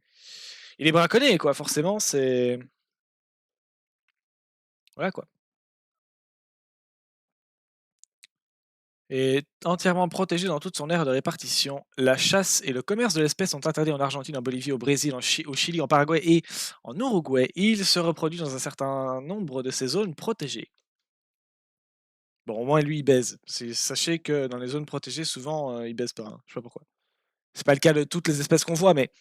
il est braconné, quoi. Forcément, c'est. Voilà, quoi. Et entièrement protégé dans toute son aire de répartition. La chasse et le commerce de l'espèce sont interdits en Argentine, en Bolivie, au Brésil, au Chili, en Paraguay et en Uruguay. Il se reproduit dans un certain nombre de ces zones protégées. Bon, au moins lui, il baise. Sachez que dans les zones protégées, souvent, il baise pas. Hein. Je sais pas pourquoi. C'est pas le cas de toutes les espèces qu'on voit, mais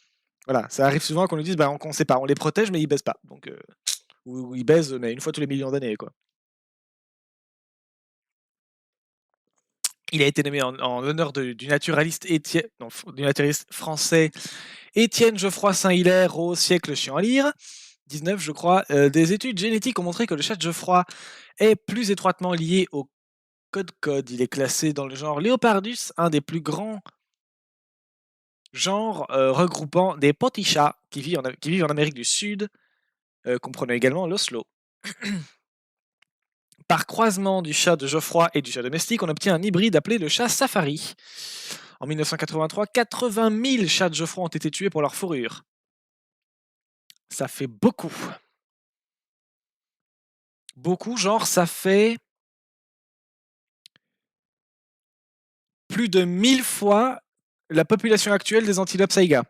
voilà, ça arrive souvent qu'on nous dise, bah, on sait pas, on les protège, mais ils baisent pas. Donc, ou ils baisent, mais une fois tous les millions d'années, quoi. Il a été nommé en l'honneur du naturaliste du naturaliste français Étienne Geoffroy Saint-Hilaire au siècle chiant à lire. 19, je crois. Des études génétiques ont montré que le chat de Geoffroy est plus étroitement lié au code. Il est classé dans le genre Leopardus, un des plus grands genres regroupant des petits chats qui vivent en Amérique du Sud, comprenant également l'Oslo. Par croisement du chat de Geoffroy et du chat domestique, on obtient un hybride appelé le chat safari. En 1983, 80 000 chats de Geoffroy ont été tués pour leur fourrure. Ça fait beaucoup. Beaucoup, genre ça fait plus de 1000 fois la population actuelle des antilopes saïga.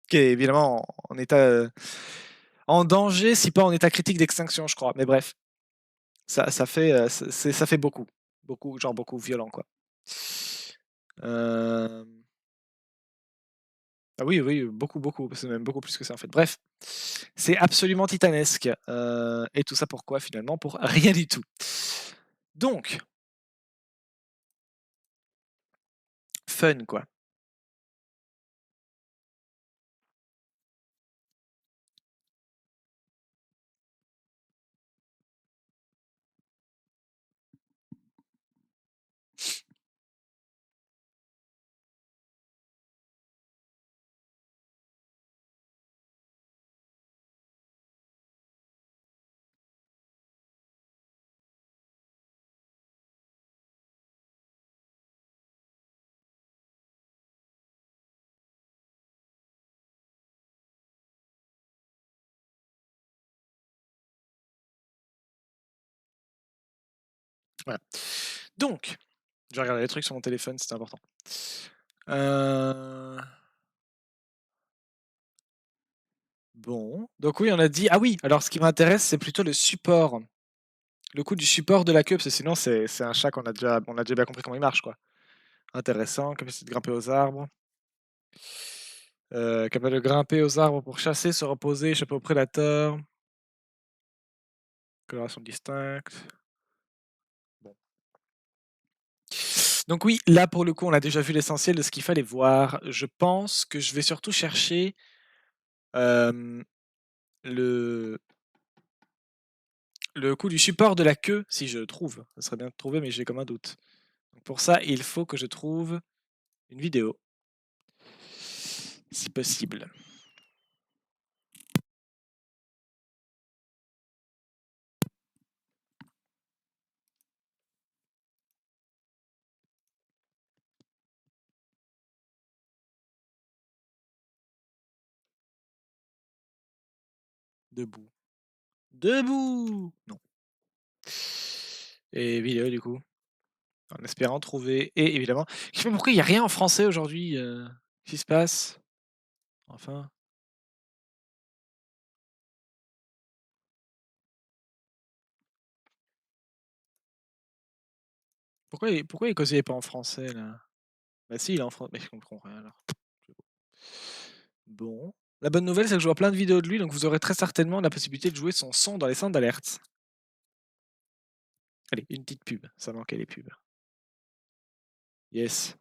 Qui est évidemment en état en danger, si pas en état critique d'extinction, je crois. Mais bref, ça fait beaucoup. Beaucoup, genre beaucoup violent, quoi. Euh... Ah oui, oui, beaucoup, beaucoup. C'est même beaucoup plus que ça, en fait. Bref, c'est absolument titanesque. Et tout ça pourquoi, finalement? Pour rien du tout. Donc, fun, quoi. Voilà. Donc, je vais regarder les trucs sur mon téléphone, c'est important. Bon. Donc oui, on a dit. Ah oui, alors ce qui m'intéresse, c'est plutôt le support. Le coût du support de la queue, parce que sinon, c'est un chat on a déjà bien compris comment il marche, quoi. Intéressant, capacité de grimper aux arbres. Capable de grimper aux arbres pour chasser, se reposer, échapper aux prédateurs. Coloration distincte. Bon. Donc oui, là pour le coup, on a déjà vu l'essentiel de ce qu'il fallait voir. Je pense que je vais surtout chercher, hem, le le coût du support de la queue, si je trouve. Ça serait bien de trouver, mais j'ai comme un doute. Donc pour ça, il faut que je trouve une vidéo, si possible. Debout. Debout! Non. Et vidéo du coup, en espérant trouver et évidemment je sais pas pourquoi il y a rien en français aujourd'hui, qu'est-ce qui se passe? Enfin. Pourquoi Ecosia est pas en français là? Bah si, il est en français mais je comprends rien alors. Bon. La bonne nouvelle, c'est que je vois plein de vidéos de lui, donc vous aurez très certainement la possibilité de jouer son son dans les centres d'alerte. Allez, une petite pub, ça manquait les pubs. Yes.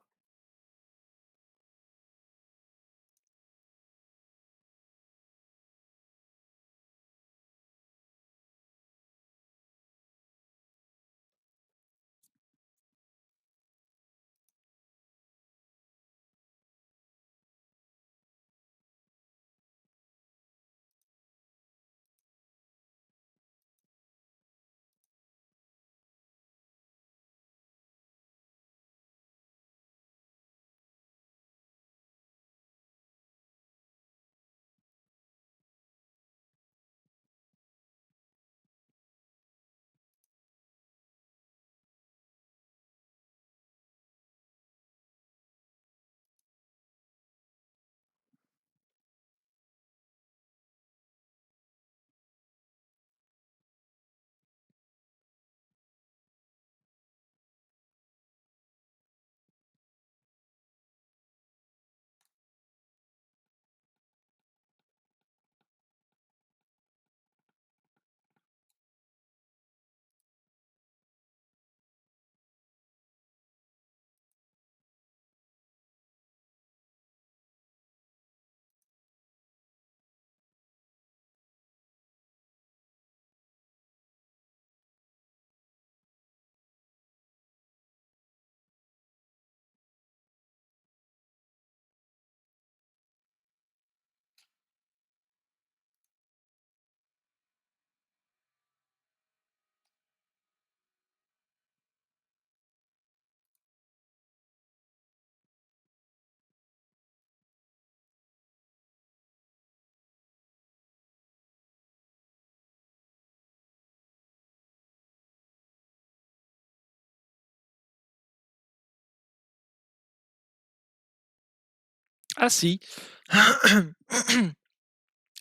Ah si!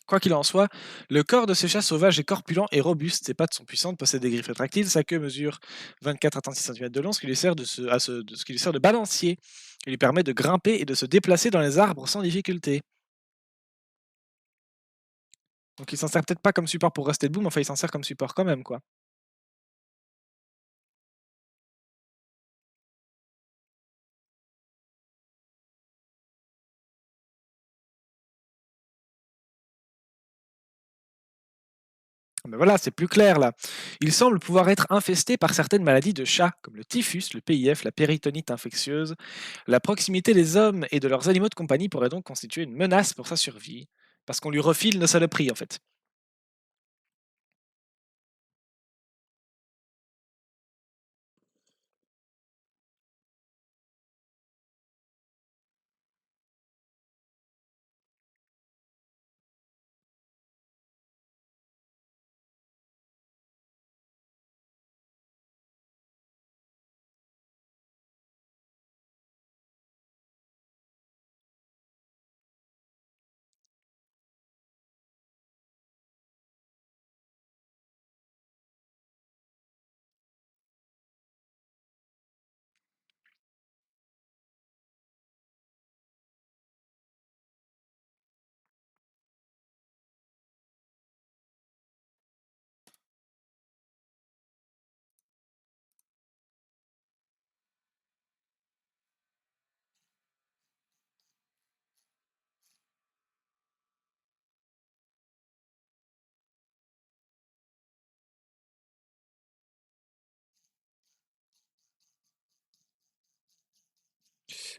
Quoi qu'il en soit, le corps de ce chat sauvage est corpulent et robuste. Ses pattes sont puissantes, possède des griffes rétractiles, sa queue mesure 24 à 36 centimètres de long, ce qui lui sert ce qui lui sert de balancier. Il lui permet de grimper et de se déplacer dans les arbres sans difficulté. Donc il s'en sert peut-être pas comme support pour rester debout, mais enfin il s'en sert comme support quand même, quoi. Mais voilà, c'est plus clair là. Il semble pouvoir être infesté par certaines maladies de chats, comme le typhus, le PIF, la péritonite infectieuse. La proximité des hommes et de leurs animaux de compagnie pourrait donc constituer une menace pour sa survie, parce qu'on lui refile nos saloperies en fait.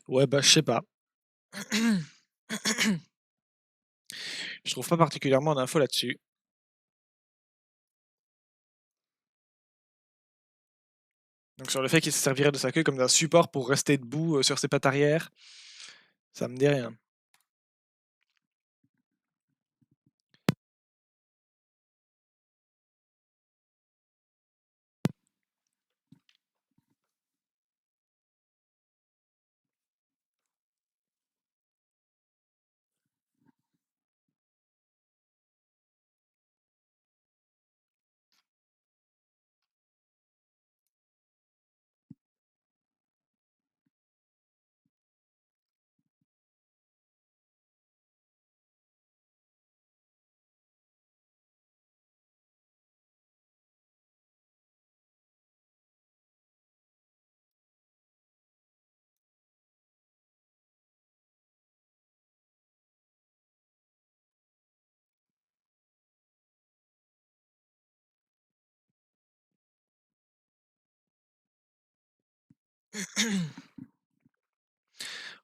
Ouais, bah, je sais pas. Je trouve pas particulièrement d'infos là-dessus. Donc sur le fait qu'il se servirait de sa queue comme d'un support pour rester debout, sur ses pattes arrière, ça me dit rien.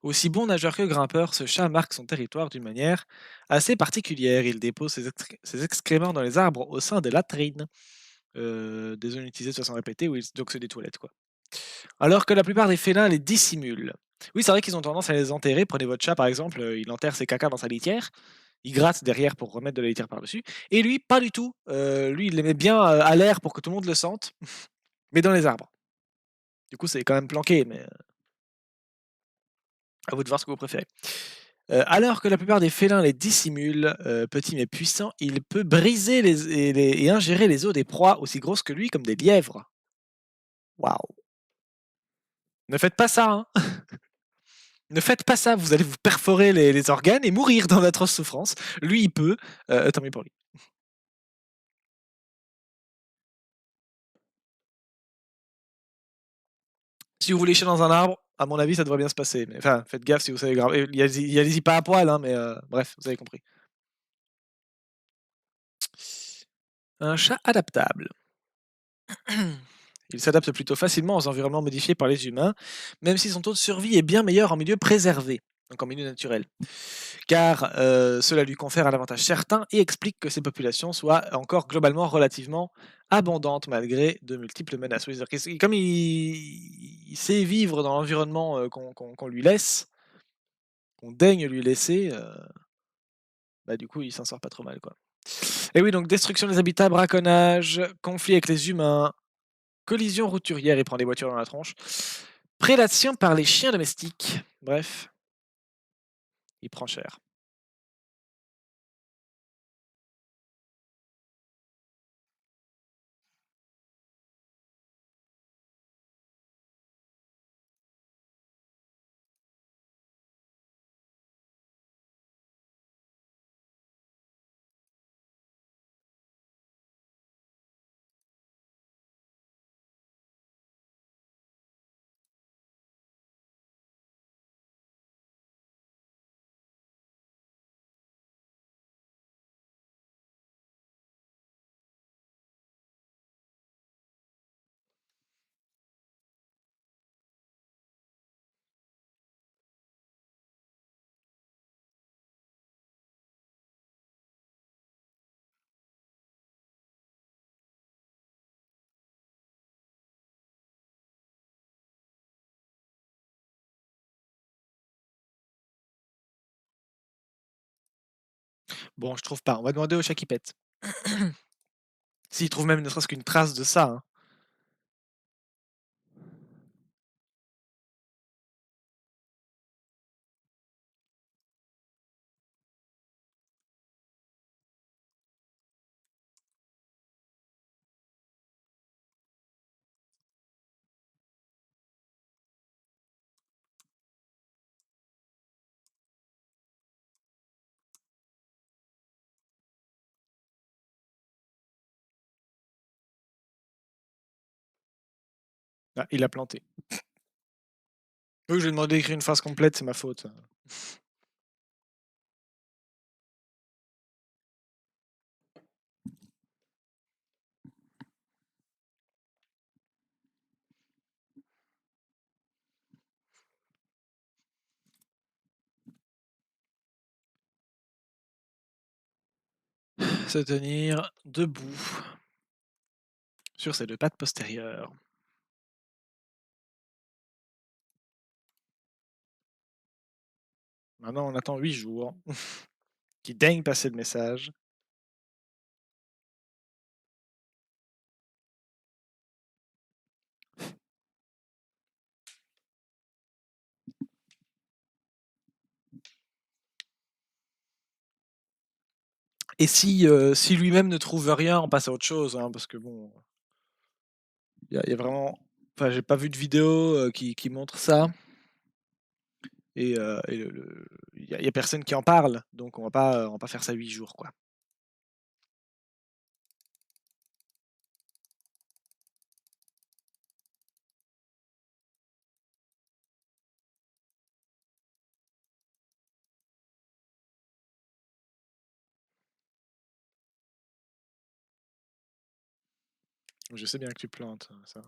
Aussi bon nageur que grimpeur, ce chat marque son territoire d'une manière assez particulière. Il dépose ses excréments dans les arbres au sein des latrines, des zones utilisées de façon répétée, oui, donc c'est des toilettes, quoi. Alors que la plupart des félins les dissimulent. Oui, c'est vrai qu'ils ont tendance à les enterrer. Prenez votre chat, par exemple, il enterre ses cacas dans sa litière, il gratte derrière pour remettre de la litière par-dessus. Et lui, pas du tout. Lui, il les met bien à l'air pour que tout le monde le sente, mais dans les arbres. Du coup, c'est quand même planqué, mais à vous de voir ce que vous préférez. Alors que la plupart des félins les dissimulent, petit mais puissant, il peut briser et ingérer les os des proies aussi grosses que lui, comme des lièvres. Waouh! Ne faites pas ça, hein! Ne faites pas ça, vous allez vous perforer les organes et mourir dans d'atroces souffrances. Lui, il peut, tant mieux pour lui. Si vous voulez chier dans un arbre, à mon avis, ça devrait bien se passer. Mais enfin, faites gaffe si vous savez grimper. Y allez-y pas à poil, hein, mais bref, vous avez compris. Un chat adaptable. Il s'adapte plutôt facilement aux environnements modifiés par les humains, même si son taux de survie est bien meilleur en milieu préservé, donc en milieu naturel. Car cela lui confère un avantage certain et explique que ces populations soient encore globalement relativement abondantes malgré de multiples menaces. Oui, c'est-à-dire que comme il sait vivre dans l'environnement qu'on lui laisse, qu'on daigne lui laisser, bah, du coup il s'en sort pas trop mal, quoi. Et oui, donc destruction des habitats, braconnage, conflit avec les humains, collision routurière, il prend des voitures dans la tronche, prédation par les chiens domestiques. Bref, il prend cher. Bon, je trouve pas. On va demander au chat qui pète. S'il trouve même ne serait-ce qu'une trace de ça, hein. Ah, il a planté. Oui, je lui ai demandé d'écrire une phrase complète, c'est ma faute. se tenir debout sur ses 2 pattes postérieures. Maintenant, on attend 8 jours qu'il daigne passer le message. Et si lui-même ne trouve rien, on passe à autre chose, hein, parce que bon, il y a vraiment enfin, j'ai pas vu de vidéo, qui montre ça et le il y a personne qui en parle, donc on va pas faire ça 8 jours, quoi. Je sais bien que tu plantes, ça.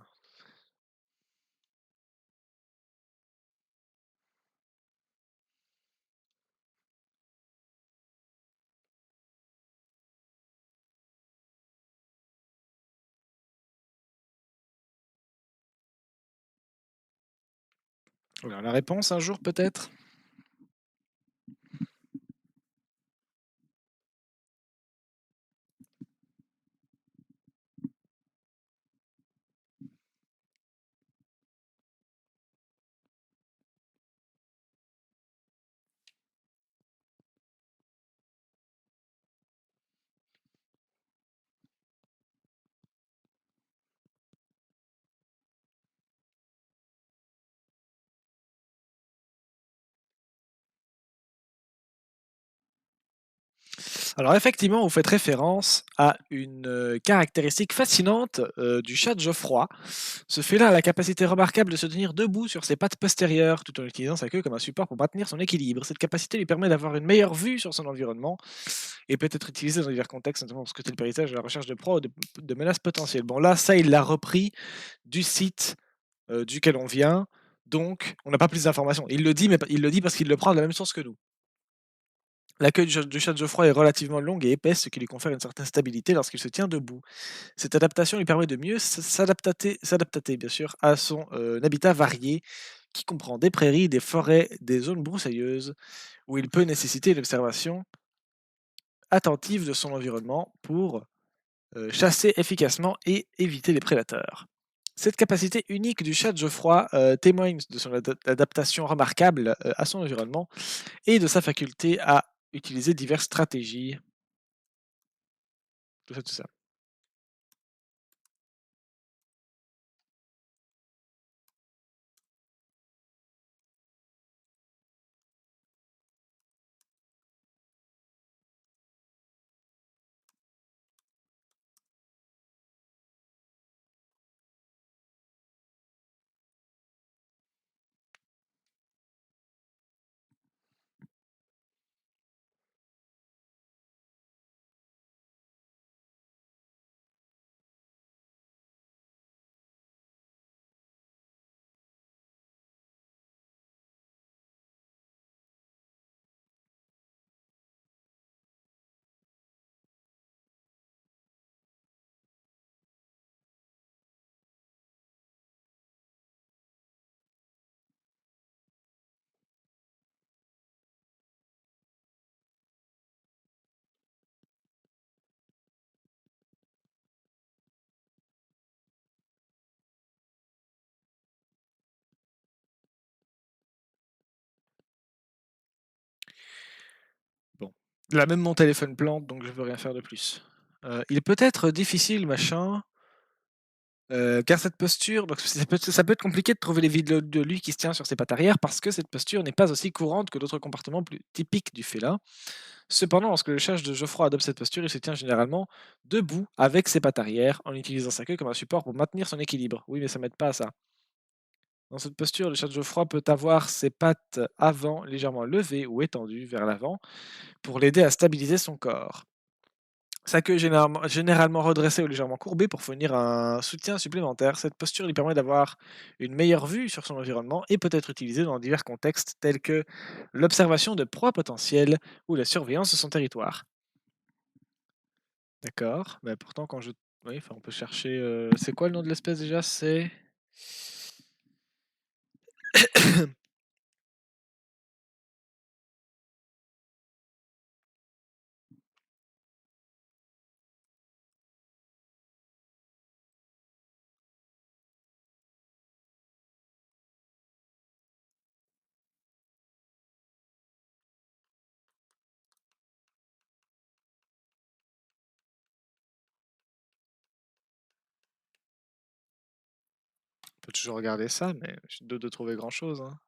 On verra la réponse un jour peut-être? Alors effectivement, vous faites référence à une, caractéristique fascinante, du chat de Geoffroy. Ce félin a la capacité remarquable de se tenir debout sur ses pattes postérieures, tout en utilisant sa queue comme un support pour maintenir son équilibre. Cette capacité lui permet d'avoir une meilleure vue sur son environnement et peut être utilisée dans divers contextes, notamment pour scruter le paysage à la recherche de proies ou de menaces potentielles. Bon là, ça, il l'a repris du site, duquel on vient, donc on n'a pas plus d'informations. Il le dit, mais il le dit parce qu'il le prend de la même source que nous. La queue du chat de Geoffroy est relativement longue et épaisse, ce qui lui confère une certaine stabilité lorsqu'il se tient debout. Cette adaptation lui permet de mieux s'adapter bien sûr à son habitat varié, qui comprend des prairies, des forêts, des zones broussailleuses, où il peut nécessiter l'observation attentive de son environnement pour chasser efficacement et éviter les prédateurs. Cette capacité unique du chat de Geoffroy témoigne de son adaptation remarquable à son environnement et de sa faculté à utiliser diverses stratégies. Tout ça, tout ça. Bon. Là même mon téléphone plante, donc je peux rien faire de plus. Il peut être difficile, machin, car cette posture donc ça peut être compliqué de trouver les vidéos de lui qui se tient sur ses pattes arrière parce que cette posture n'est pas aussi courante que d'autres comportements plus typiques du félin. Cependant, lorsque le chat de Geoffroy adopte cette posture, il se tient généralement debout avec ses pattes arrière, en utilisant sa queue comme un support pour maintenir son équilibre. Oui, mais ça m'aide pas à ça. Dans cette posture, le chat de Geoffroy peut avoir ses pattes avant légèrement levées ou étendues vers l'avant pour l'aider à stabiliser son corps. Sa queue est généralement redressée ou légèrement courbée pour fournir un soutien supplémentaire. Cette posture lui permet d'avoir une meilleure vue sur son environnement et peut être utilisée dans divers contextes tels que l'observation de proies potentielles ou la surveillance de son territoire. D'accord. Mais pourtant quand je oui, enfin on peut chercher, c'est quoi le nom de l'espèce déjà? C'est on peut toujours regarder ça, mais je doute de trouver grand chose, hein.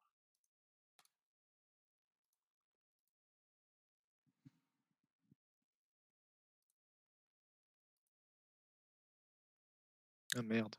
Ah merde.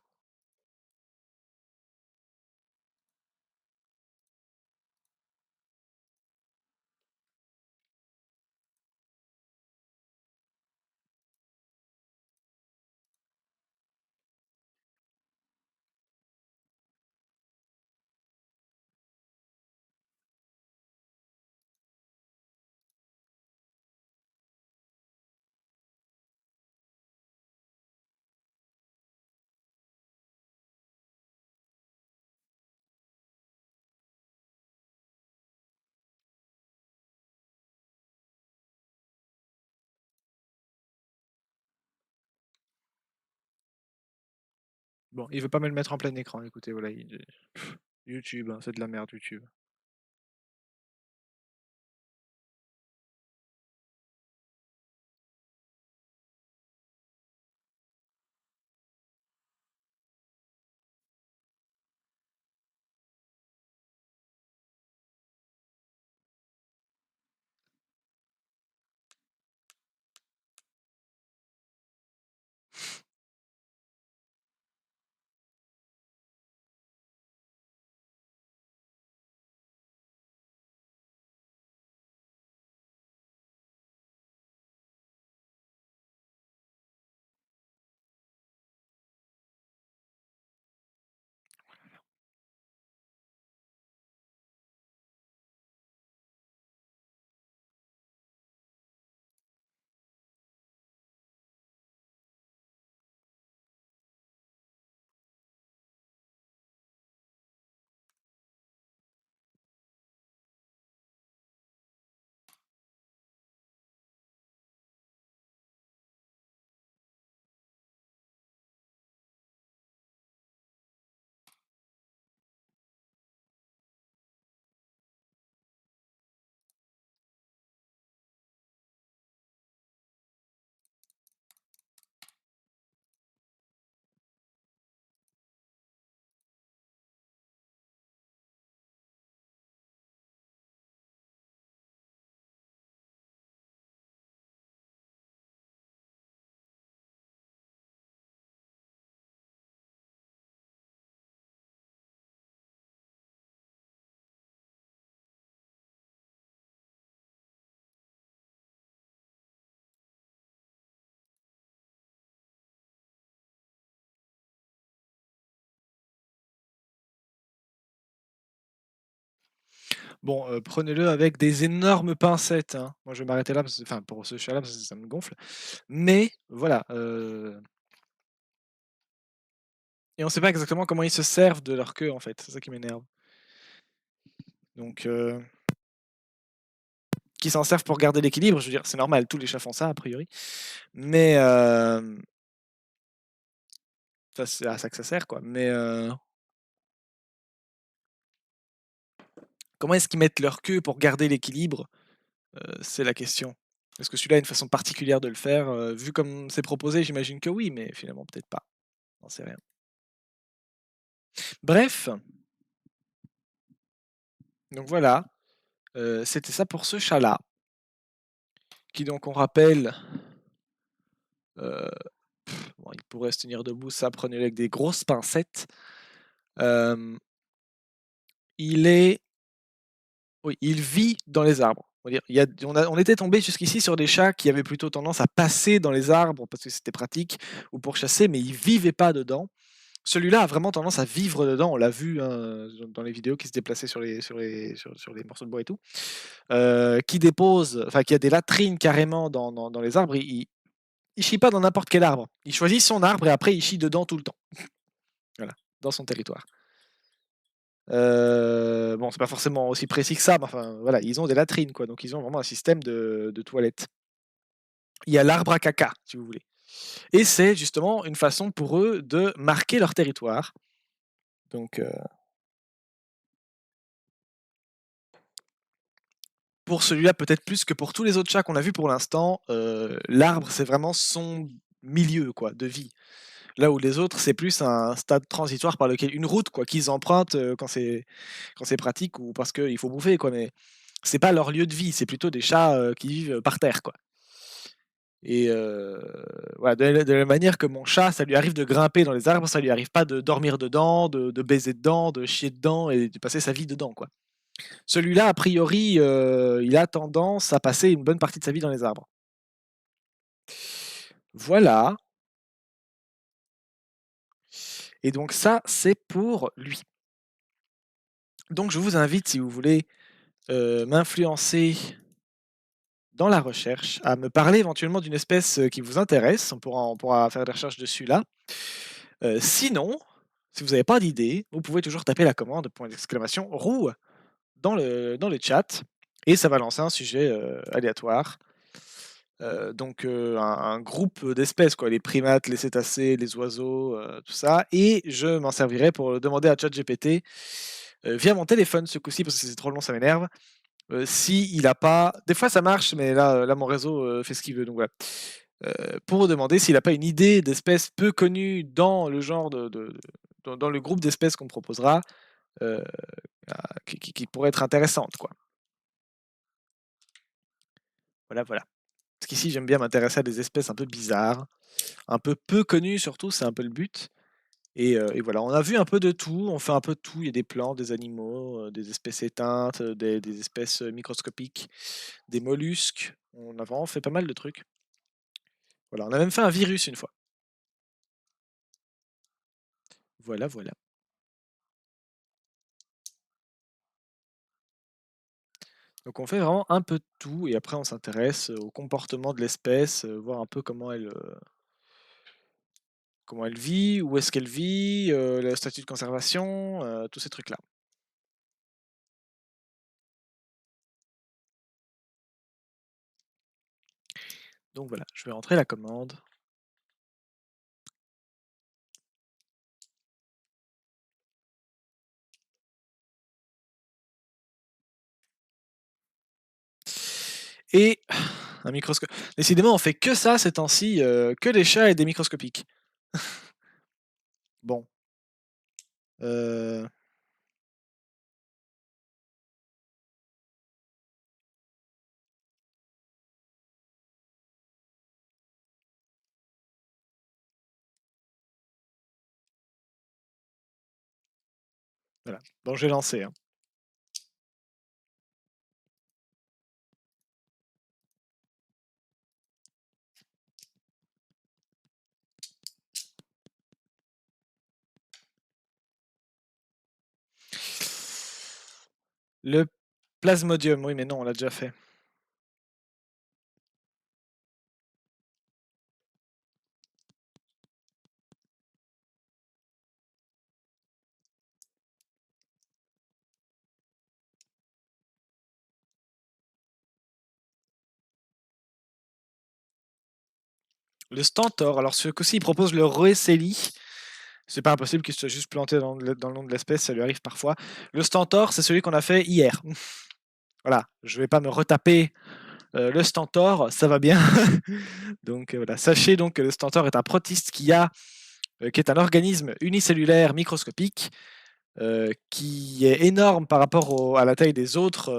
Bon, il veut pas me le mettre en plein écran, écoutez, voilà, YouTube, hein, c'est de la merde YouTube. Bon, prenez-le avec des énormes pincettes, hein. Moi, je vais m'arrêter là parce que enfin, pour ce chat-là, parce que ça me gonfle. Mais voilà, et on sait pas exactement comment ils se servent de leur queue, en fait. C'est ça qui m'énerve. Donc, qu'ils s'en servent pour garder l'équilibre, je veux dire, c'est normal, tous les chats font ça a priori. Mais, ça c'est à ça que ça sert, quoi. Mais, comment est-ce qu'ils mettent leur queue pour garder l'équilibre? C'est la question. Est-ce que celui-là a une façon particulière de le faire? Vu comme c'est proposé, j'imagine que oui, mais finalement peut-être pas. J'en sais rien. Bref, donc voilà, c'était ça pour ce chat-là, qui donc on rappelle, heu, bon il pourrait se tenir debout, ça prenez-le avec des grosses pincettes. Hem, il est oui, il vit dans les arbres. On va dire, il y a on était tombé jusqu'ici sur des chats qui avaient plutôt tendance à passer dans les arbres parce que c'était pratique ou pour chasser, mais ils vivaient pas dedans. Celui-là a vraiment tendance à vivre dedans, on l'a vu, hein, dans les vidéos qui se déplaçaient sur les morceaux de bois et tout. Qui dépose enfin qui a des latrines carrément dans les arbres, il chie pas dans n'importe quel arbre. Il choisit son arbre et après il chie dedans tout le temps. Voilà, dans son territoire. Bon, c'est pas forcément aussi précis que ça, mais enfin, voilà, ils ont des latrines, quoi, donc ils ont vraiment un système de toilettes. Il y a l'arbre à caca, si vous voulez. Et c'est justement une façon pour eux de marquer leur territoire. Donc, pour celui-là, peut-être plus que pour tous les autres chats qu'on a vus pour l'instant, l'arbre, c'est vraiment son milieu, quoi, de vie. Là où les autres, c'est plus un stade transitoire par lequel une route, quoi, qu'ils empruntent, quand c'est pratique ou parce qu'il faut bouffer, quoi, mais c'est pas leur lieu de vie, c'est plutôt des chats, qui vivent, par terre, quoi. Et voilà, de la manière que mon chat, ça lui arrive de grimper dans les arbres, ça lui arrive pas de dormir dedans, de baiser dedans, de chier dedans et de passer sa vie dedans, quoi. Celui-là, a priori, il a tendance à passer une bonne partie de sa vie dans les arbres. Voilà, et donc ça, c'est pour lui. Donc je vous invite, si vous voulez, m'influencer dans la recherche, à me parler éventuellement d'une espèce, qui vous intéresse. On pourra faire des recherches dessus là. Sinon, si vous n'avez pas d'idée, vous pouvez toujours taper la commande point d'exclamation roue dans le chat et ça va lancer un sujet, aléatoire. Donc un groupe d'espèces quoi, les primates, les cétacés, les oiseaux, tout ça et je m'en servirai pour demander à ChatGPT, via mon téléphone ce coup-ci parce que si c'est trop long ça m'énerve, s'il a pas des fois ça marche mais là mon réseau, fait ce qu'il veut donc voilà. Pour demander s'il a pas une idée d'espèce peu connue dans le genre dans le groupe d'espèces qu'on proposera, heu, qui pourrait être intéressante quoi. Voilà, voilà. Parce qu'ici j'aime bien m'intéresser à des espèces un peu bizarres, un peu peu connues surtout, c'est un peu le but et voilà, on a vu un peu de tout, on fait un peu de tout. Il y a des plantes, des animaux, des espèces éteintes, des espèces, microscopiques, des mollusques. On a vraiment fait pas mal de trucs. Voilà, on a même fait un virus une fois. Voilà, voilà. Donc on fait vraiment un peu de tout et après on s'intéresse, au comportement de l'espèce, voir un peu comment elle vit, où est-ce qu'elle vit, le statut de conservation, tous ces trucs-là. Donc voilà, je vais rentrer la commande. Et un microscope. Décidément, on fait que ça ces temps-ci, que des chats et des microscopiques. Bon, heu, voilà. Bon, je vais lancer, hein. Le plasmodium, oui, mais non, on l'a déjà fait. Le stentor, alors ce coup-ci, il propose le Roeseli. C'est pas impossible qu'il soit juste planté dans le nom de l'espèce, ça lui arrive parfois. Le stentor, c'est celui qu'on a fait hier. Voilà, je vais pas me retaper, le stentor, ça va bien. Donc, voilà, sachez donc que le stentor est un protiste qui est un organisme unicellulaire microscopique, qui est énorme par rapport à la taille des autres,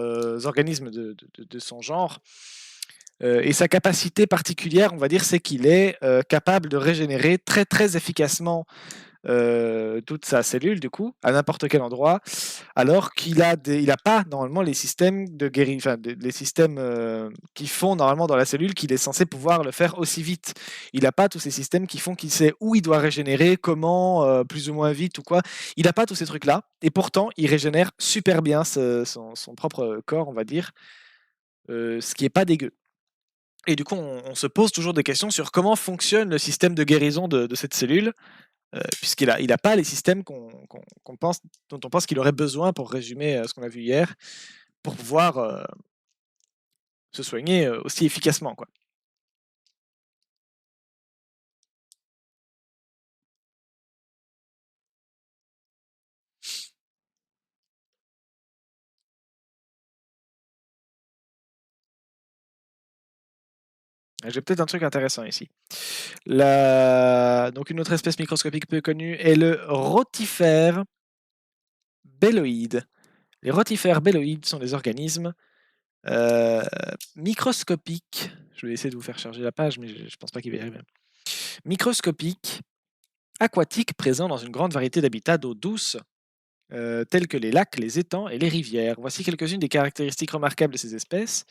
organismes de son genre. Et sa capacité particulière, on va dire, c'est qu'il est, capable de régénérer très, très efficacement toute sa cellule du coup, à n'importe quel endroit, alors il a pas normalement les systèmes de enfin les systèmes qui font normalement dans la cellule qu'il est censé pouvoir le faire aussi vite. Il n'a pas tous ces systèmes qui font qu'il sait où il doit régénérer, comment, plus ou moins vite ou quoi. Il n'a pas tous ces trucs-là, et pourtant il régénère super bien son propre corps, on va dire, ce qui est pas dégueu. Et du coup, on se pose toujours des questions sur comment fonctionne le système de guérison de cette cellule, puisqu'il a pas les systèmes qu'on pense dont on pense qu'il aurait besoin pour résumer, ce qu'on a vu hier, pour pouvoir, se soigner, aussi efficacement, quoi. J'ai peut-être un truc intéressant ici. Donc une autre espèce microscopique peu connue est le rotifère belloïde. Les rotifères belloïdes sont des organismes, heu, microscopiques. Je vais essayer de vous faire charger la page, mais je pense pas qu'il va y arriver. Microscopiques, aquatiques, présents dans une grande variété d'habitats d'eau douce, tels que les lacs, les étangs et les rivières. Voici quelques-unes des caractéristiques remarquables de ces espèces.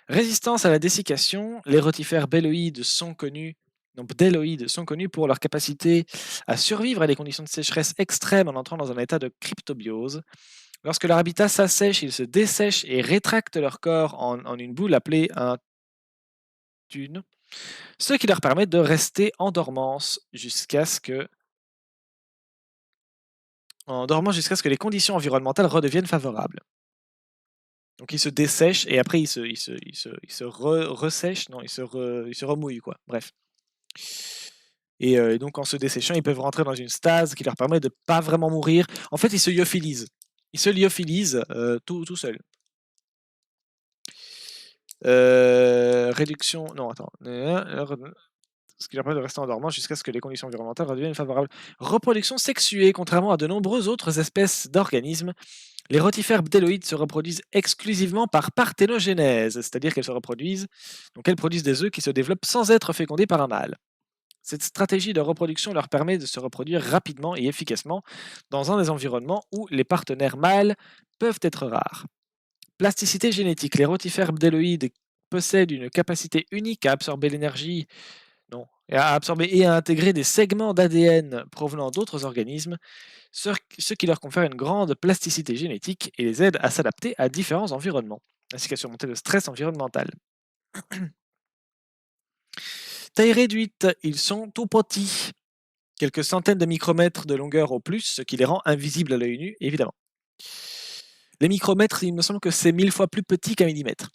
Résistance à la dessiccation, les rotifères belloïdes sont connus donc bdelloïdes sont connus pour leur capacité à survivre à des conditions de sécheresse extrêmes en entrant dans un état de cryptobiose. Lorsque leur habitat s'assèche, ils se dessèchent et rétractent leur corps en une boule appelée un tune, ce qui leur permet de rester en dormant jusqu'à ce que les conditions environnementales redeviennent favorables. Donc ils se dessèchent et après ils se ressèchent, non, ils se remouillent, quoi. Bref. Et donc en se desséchant, ils peuvent rentrer dans une stase qui leur permet de pas vraiment mourir. En fait, ils se lyophilisent. Ils se lyophilisent, tout seuls. Réduction non attends, ce qui leur permet de rester en dormant jusqu'à ce que les conditions environnementales redeviennent favorables. Reproduction sexuée, contrairement à de nombreuses autres espèces d'organismes, les rotifères bdelloïdes se reproduisent exclusivement par parthénogenèse, c'est-à-dire qu'elles produisent des œufs qui se développent sans être fécondés par un mâle. Cette stratégie de reproduction leur permet de se reproduire rapidement et efficacement dans un des environnements où les partenaires mâles peuvent être rares. Plasticité génétique. Les rotifères bdelloïdes possèdent une capacité unique à absorber l'énergie, non, et à absorber et à intégrer des segments d'ADN provenant d'autres organismes, ce qui leur confère une grande plasticité génétique et les aide à s'adapter à différents environnements, ainsi qu'à surmonter le stress environnemental. Taille réduite, ils sont tout petits, quelques centaines de micromètres de longueur au plus, ce qui les rend invisibles à l'œil nu, évidemment. Les micromètres, il me semble que c'est 1000 fois plus petit qu'un millimètre.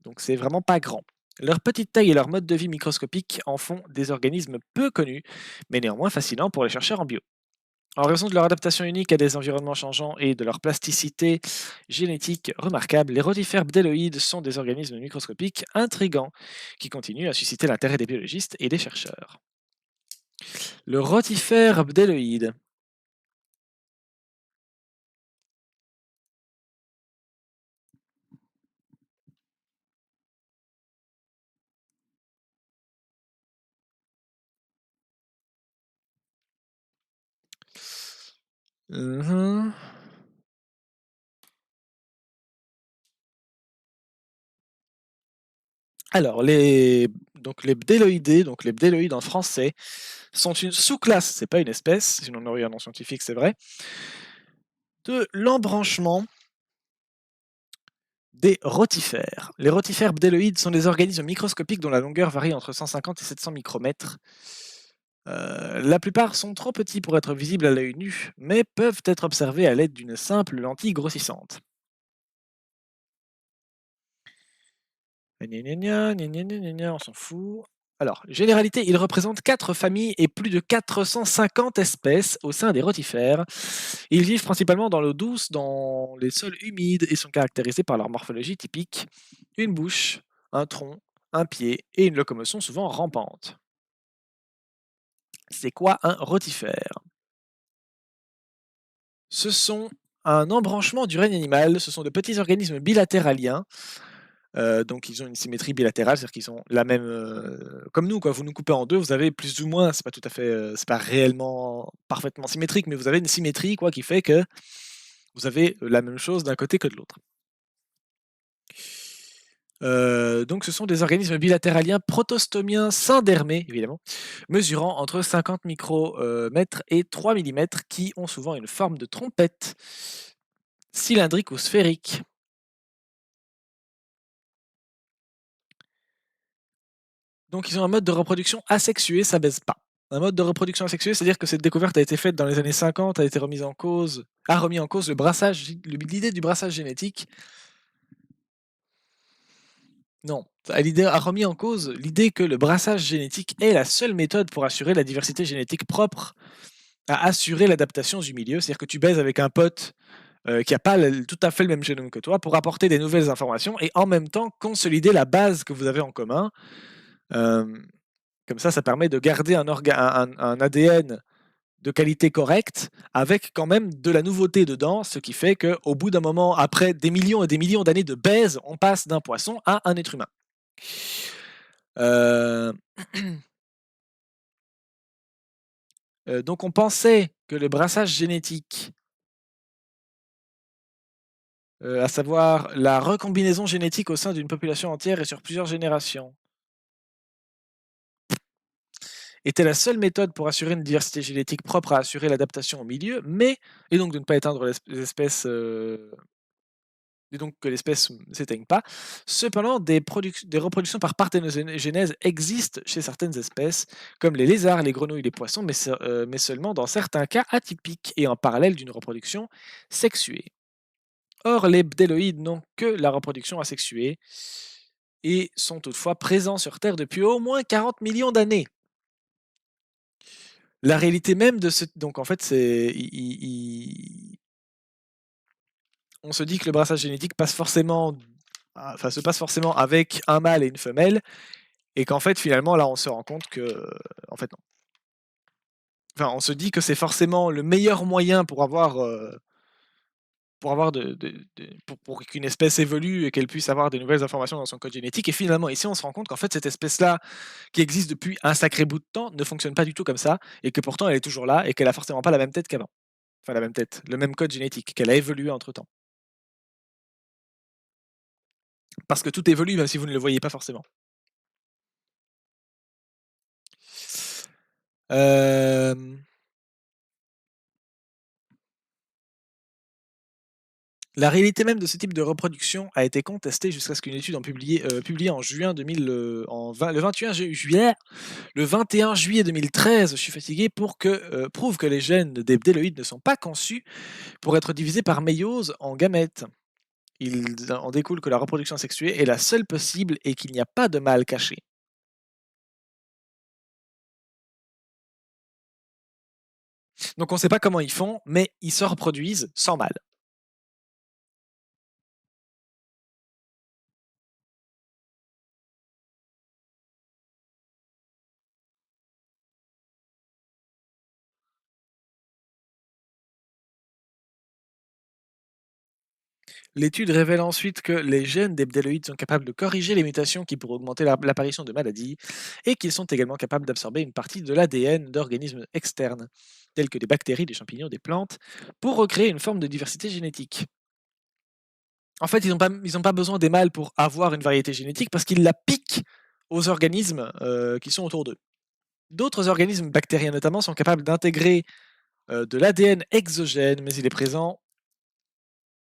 Donc c'est vraiment pas grand. Leur petite taille et leur mode de vie microscopique en font des organismes peu connus, mais néanmoins fascinants pour les chercheurs en bio. En raison de leur adaptation unique à des environnements changeants et de leur plasticité génétique remarquable, les rotifères bdelloïdes sont des organismes microscopiques intrigants qui continuent à susciter l'intérêt des biologistes et des chercheurs. Le rotifère bdelloïde. Mhm. Alors, les bdelloïdés, donc les bdelloïdes en français, sont une sous-classe, c'est pas une espèce, sinon on aurait un nom scientifique, c'est vrai, de l'embranchement des rotifères. Les rotifères bdelloïdes sont des organismes microscopiques dont la longueur varie entre 150 et 700 micromètres. La plupart sont trop petits pour être visibles à l'œil nu, mais peuvent être observés à l'aide d'une simple lentille grossissante. Gna gna gna, gna gna gna gna gna, on s'en fout. Alors, généralité, ils représentent 4 familles et plus de 450 espèces au sein des rotifères. Ils vivent principalement dans l'eau douce, dans les sols humides et sont caractérisés par leur morphologie typique, une bouche, un tronc, un pied et une locomotion souvent rampante. C'est quoi un rotifère? Ce sont un embranchement du règne animal, ce sont de petits organismes bilatéraliens. Donc ils ont une symétrie bilatérale, c'est-à-dire qu'ils ont la même, comme nous quoi, vous nous coupez en 2, vous avez plus ou moins, c'est pas tout à fait, c'est pas réellement parfaitement symétrique, mais vous avez une symétrie quoi qui fait que vous avez la même chose d'un côté que de l'autre. Donc ce sont des organismes bilatéraliens protostomiens syndermés évidemment, mesurant entre 50 micromètres et 3 millimètres, qui ont souvent une forme de trompette, cylindrique ou sphérique. Donc ils ont un mode de reproduction asexué, ça baise pas. Un mode de reproduction asexué, c'est-à-dire que cette découverte a été faite dans les années 50, a remis en cause le brassage, l'idée du brassage génétique. Non, a remis en cause l'idée que le brassage génétique est la seule méthode pour assurer la diversité génétique propre à assurer l'adaptation du milieu. C'est-à-dire que tu baises avec un pote qui n'a pas tout à fait le même génome que toi pour apporter des nouvelles informations et en même temps consolider la base que vous avez en commun. Comme ça permet de garder un ADN de qualité correcte avec quand même de la nouveauté dedans, ce qui fait qu'au bout d'un moment, après des millions et des millions d'années de baise, on passe d'un poisson à un être humain. Euh, donc on pensait que le brassage génétique, à savoir la recombinaison génétique au sein d'une population entière et sur plusieurs générations, était la seule méthode pour assurer une diversité génétique propre à assurer l'adaptation au milieu, et donc de ne pas éteindre les espèces, et donc que l'espèce ne s'éteigne pas. Cependant, des reproductions par parthénogénèse existent chez certaines espèces, comme les lézards, les grenouilles, les poissons, mais seulement dans certains cas atypiques et en parallèle d'une reproduction sexuée. Or, les bdelloïdes n'ont que la reproduction asexuée et sont toutefois présents sur Terre depuis au moins 40 millions d'années. La réalité même de ce... Donc en fait, on se dit que le brassage génétique se passe forcément avec un mâle et une femelle, et qu'en fait, finalement, là, on se rend compte que... En fait, non. Enfin, on se dit que c'est forcément le meilleur moyen pour avoir... pour qu'une espèce évolue et qu'elle puisse avoir des nouvelles informations dans son code génétique. Et finalement, ici, on se rend compte qu'en fait, cette espèce-là, qui existe depuis un sacré bout de temps, ne fonctionne pas du tout comme ça, et que pourtant, elle est toujours là, et qu'elle a forcément pas la même tête qu'avant. Enfin, la même tête, le même code génétique, qu'elle a évolué entre-temps. Parce que tout évolue, même si vous ne le voyez pas forcément. Euh... La réalité même de ce type de reproduction a été contestée jusqu'à ce qu'une étude publiée en juin 2000, le 21 juillet 2013, je suis fatigué, prouve que les gènes des bdelloïdes ne sont pas conçus pour être divisés par méiose en gamètes. Il en découle que la reproduction sexuée est la seule possible et qu'il n'y a pas de mâle caché. Donc on ne sait pas comment ils font, mais ils se reproduisent sans mâle. L'étude révèle ensuite que les gènes des bdelloïdes sont capables de corriger les mutations qui pourraient augmenter l'apparition de maladies et qu'ils sont également capables d'absorber une partie de l'ADN d'organismes externes, tels que des bactéries, des champignons, des plantes, pour recréer une forme de diversité génétique. En fait, ils n'ont pas besoin des mâles pour avoir une variété génétique parce qu'ils la piquent aux organismes qui sont autour d'eux. D'autres organismes bactériens notamment sont capables d'intégrer de l'ADN exogène, mais il est présent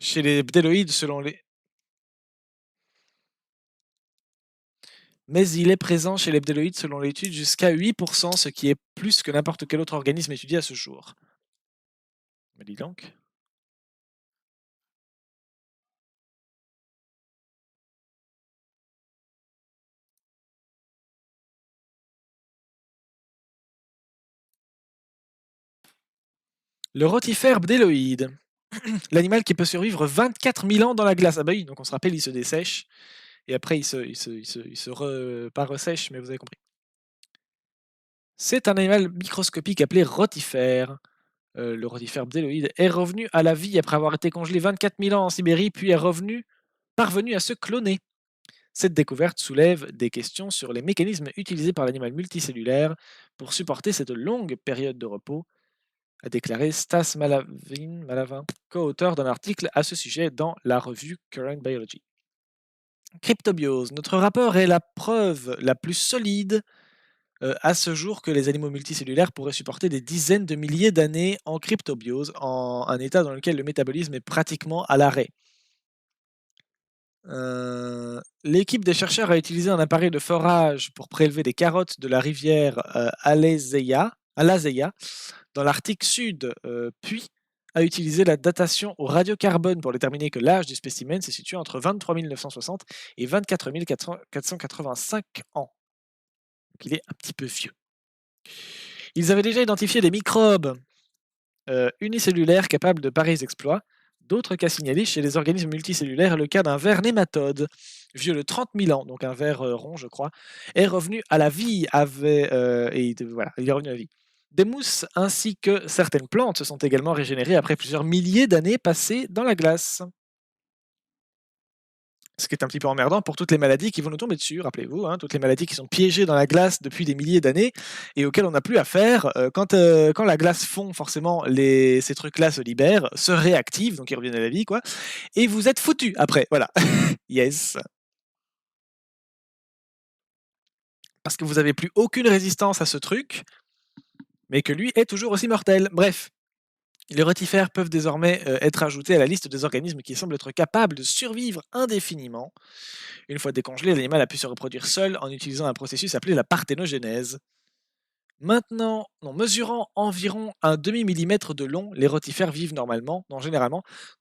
chez les bdelloïdes selon l'étude jusqu'à 8%, ce qui est plus que n'importe quel autre organisme étudié à ce jour. Mais dis donc. Le rotifère bdelloïde. L'animal qui peut survivre 24 000 ans dans la glace. Ah bah oui, donc on se rappelle, il se dessèche. Et après, pas ressèche, mais vous avez compris. C'est un animal microscopique appelé rotifère. Le rotifère bdelloïde est revenu à la vie après avoir été congelé 24 000 ans en Sibérie, puis parvenu à se cloner. Cette découverte soulève des questions sur les mécanismes utilisés par l'animal multicellulaire pour supporter cette longue période de repos, a déclaré Stas Malavin, co-auteur d'un article à ce sujet dans la revue Current Biology. Cryptobiose. Notre rapport est la preuve la plus solide à ce jour que les animaux multicellulaires pourraient supporter des dizaines de milliers d'années en cryptobiose, en un état dans lequel le métabolisme est pratiquement à l'arrêt. L'équipe des chercheurs a utilisé un appareil de forage pour prélever des carottes de la rivière Alaseia dans l'Arctique Sud, puis a utilisé la datation au radiocarbone pour déterminer que l'âge du spécimen se situe entre 23 960 et 24 485 ans. Donc il est un petit peu vieux. Ils avaient déjà identifié des microbes unicellulaires capables de pareils exploits. D'autres cas signalés chez les organismes multicellulaires, le cas d'un ver nématode, vieux de 30 000 ans, donc un ver rond, je crois, est revenu à la vie. Voilà, il est revenu à la vie. Des mousses ainsi que certaines plantes se sont également régénérées après plusieurs milliers d'années passées dans la glace. Ce qui est un petit peu emmerdant pour toutes les maladies qui vont nous tomber dessus, rappelez-vous, hein, toutes les maladies qui sont piégées dans la glace depuis des milliers d'années et auxquelles on n'a plus affaire. Quand la glace fond, forcément, ces trucs-là se libèrent, se réactivent, donc ils reviennent à la vie, quoi. Et vous êtes foutus après, voilà. Yes. Parce que vous n'avez plus aucune résistance à ce truc, mais que lui est toujours aussi mortel. Bref. Les rotifères peuvent désormais être ajoutés à la liste des organismes qui semblent être capables de survivre indéfiniment. Une fois décongelé, l'animal a pu se reproduire seul en utilisant un processus appelé la parthénogénèse. Maintenant, mesurant environ un demi-millimètre de long, les rotifères vivent généralement,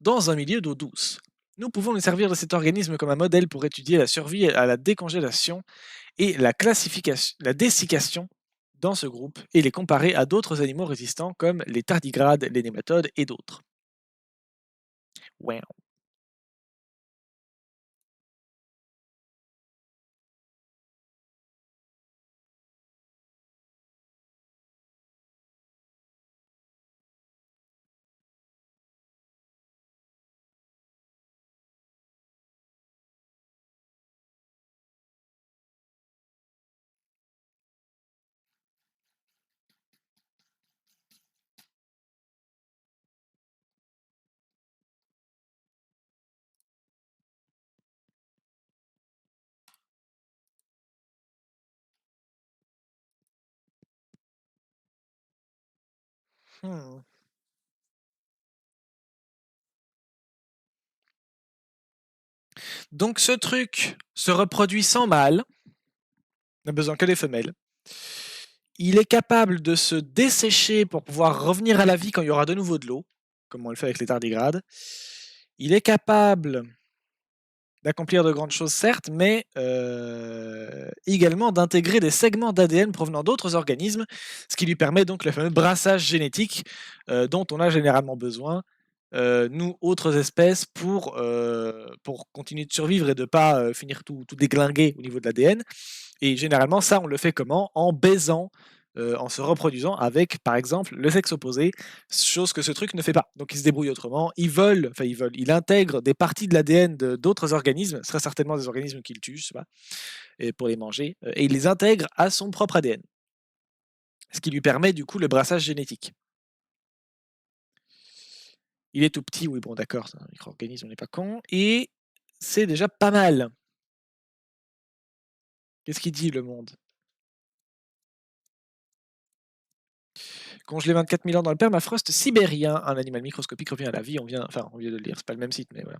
dans un milieu d'eau douce. Nous pouvons nous servir de cet organisme comme un modèle pour étudier la survie à la décongélation et la dessiccation dans ce groupe et les comparer à d'autres animaux résistants comme les tardigrades, les nématodes et d'autres. Ouais. Hmm. Donc ce truc se reproduit sans mâle, n'a besoin que des femelles. Il est capable de se dessécher pour pouvoir revenir à la vie quand il y aura de nouveau de l'eau, comme on le fait avec les tardigrades. Il est capable d'accomplir de grandes choses, certes, mais également d'intégrer des segments d'ADN provenant d'autres organismes, ce qui lui permet donc le fameux brassage génétique dont on a généralement besoin, nous, autres espèces, pour continuer de survivre et de ne pas finir tout déglinguer au niveau de l'ADN. Et généralement, ça, on le fait comment? En baisant, en se reproduisant avec, par exemple, le sexe opposé, chose que ce truc ne fait pas. Donc, il se débrouille autrement. Il intègre des parties de l'ADN d'autres organismes, ce serait certainement des organismes qu'il tue, je sais pas, et pour les manger, et il les intègre à son propre ADN. Ce qui lui permet, du coup, le brassage génétique. Il est tout petit, oui, bon, d'accord, c'est un micro-organisme, on n'est pas con. Et c'est déjà pas mal. Qu'est-ce qu'il dit, le monde? Congelé 24 000 ans dans le permafrost sibérien, un animal microscopique revient à la vie. On vient de le lire, c'est pas le même site, mais voilà.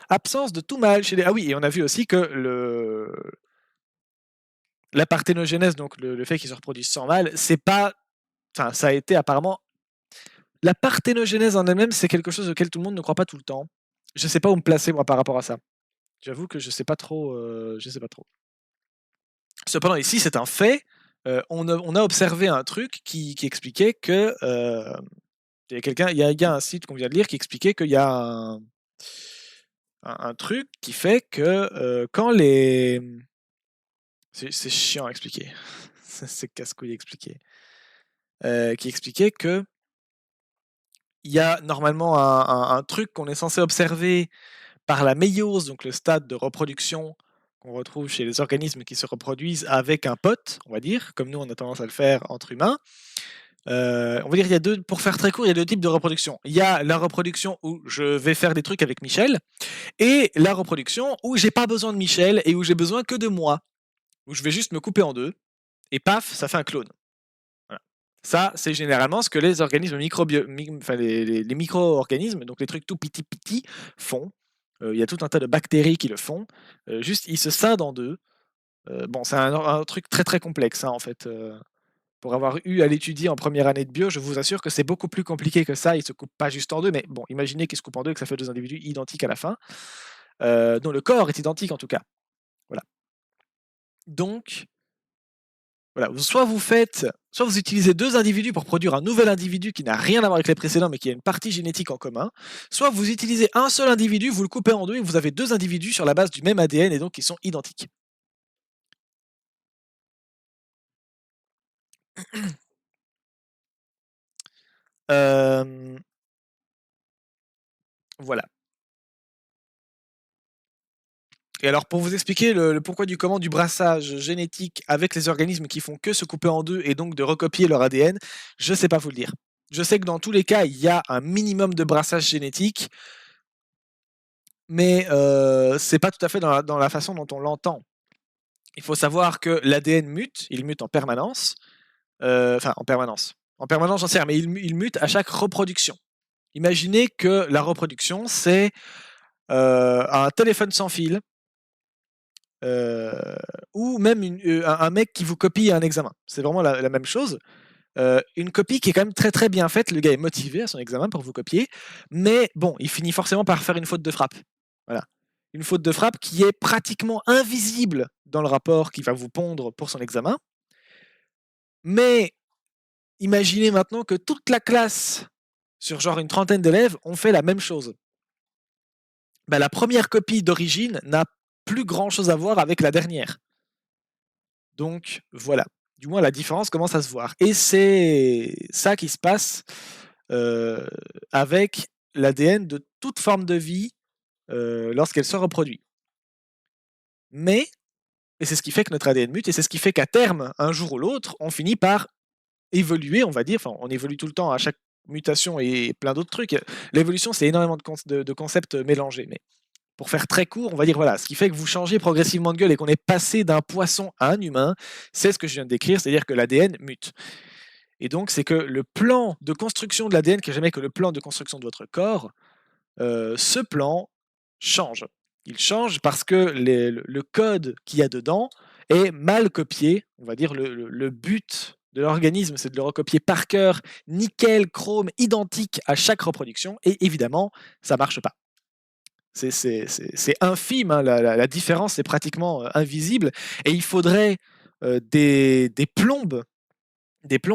Absence de tout mâle chez les. Ah oui, et on a vu aussi que la parthénogenèse, donc le fait qu'ils se reproduisent sans mâle, c'est pas. Enfin, ça a été apparemment. La parthénogenèse en elle-même, c'est quelque chose auquel tout le monde ne croit pas tout le temps. Je sais pas où me placer, moi, par rapport à ça. J'avoue que je sais pas trop. Je sais pas trop. Cependant, ici, c'est un fait. On a observé un truc qui expliquait que. Il y a un site qu'on vient de lire qui expliquait qu'il y a un truc qui fait que quand les. C'est chiant à expliquer. C'est casse-couille à expliquer. Qui expliquait que il y a normalement un truc qu'on est censé observer par la méiose, donc le stade de reproduction qu'on retrouve chez les organismes qui se reproduisent avec un pote, on va dire, comme nous on a tendance à le faire entre humains. On va dire, pour faire très court, il y a deux types de reproduction. Il y a la reproduction où je vais faire des trucs avec Michel, et la reproduction où j'ai pas besoin de Michel et où j'ai besoin que de moi, où je vais juste me couper en deux, et paf, ça fait un clone. Voilà. Ça, c'est généralement ce que les organismes les micro-organismes, donc les trucs tout petits font. Il y a tout un tas de bactéries qui le font. Juste, ils se scindent en deux. Bon, c'est un truc très très complexe, hein, en fait. Pour avoir eu à l'étudier en première année de bio, je vous assure que c'est beaucoup plus compliqué que ça. Ils se coupent pas juste en deux, mais bon, imaginez qu'ils se coupent en deux et que ça fait deux individus identiques à la fin, dont le corps est identique en tout cas. Voilà. Donc, voilà, soit vous utilisez deux individus pour produire un nouvel individu qui n'a rien à voir avec les précédents, mais qui a une partie génétique en commun. Soit vous utilisez un seul individu, vous le coupez en deux et vous avez deux individus sur la base du même ADN et donc qui sont identiques. Voilà. Et alors, pour vous expliquer le pourquoi du comment du brassage génétique avec les organismes qui font que se couper en deux et donc de recopier leur ADN, je ne sais pas vous le dire. Je sais que dans tous les cas, il y a un minimum de brassage génétique, mais c'est pas tout à fait dans la façon dont on l'entend. Il faut savoir que l'ADN mute, il mute en permanence. Enfin, en permanence. En permanence, j'en sais rien, mais il mute à chaque reproduction. Imaginez que la reproduction, c'est un téléphone sans fil, ou même un mec qui vous copie un examen. C'est vraiment la même chose. Une copie qui est quand même très très bien faite. Le gars est motivé à son examen pour vous copier, mais bon, il finit forcément par faire une faute de frappe. Voilà. Une faute de frappe qui est pratiquement invisible dans le rapport qu'il va vous pondre pour son examen. Mais imaginez maintenant que toute la classe, sur genre une trentaine d'élèves, ont fait la même chose. Ben, la première copie d'origine n'a plus grand chose à voir avec la dernière. Donc voilà, du moins la différence commence à se voir. Et c'est ça qui se passe avec l'ADN de toute forme de vie lorsqu'elle se reproduit. Mais, et c'est ce qui fait que notre ADN mute, et c'est ce qui fait qu'à terme, un jour ou l'autre, on finit par évoluer, on va dire, enfin on évolue tout le temps à chaque mutation et plein d'autres trucs. L'évolution, c'est énormément de concepts mélangés, mais pour faire très court, on va dire voilà, ce qui fait que vous changez progressivement de gueule et qu'on est passé d'un poisson à un humain, c'est ce que je viens de décrire, c'est-à-dire que l'ADN mute. Et donc, c'est que le plan de construction de l'ADN, qui n'est jamais que le plan de construction de votre corps, ce plan change. Il change parce que le code qu'il y a dedans est mal copié. On va dire le but de l'organisme, c'est de le recopier par cœur, nickel, chrome, identique à chaque reproduction. Et évidemment, ça ne marche pas. C'est infime, hein, la différence est pratiquement invisible. Et il faudrait des plombes,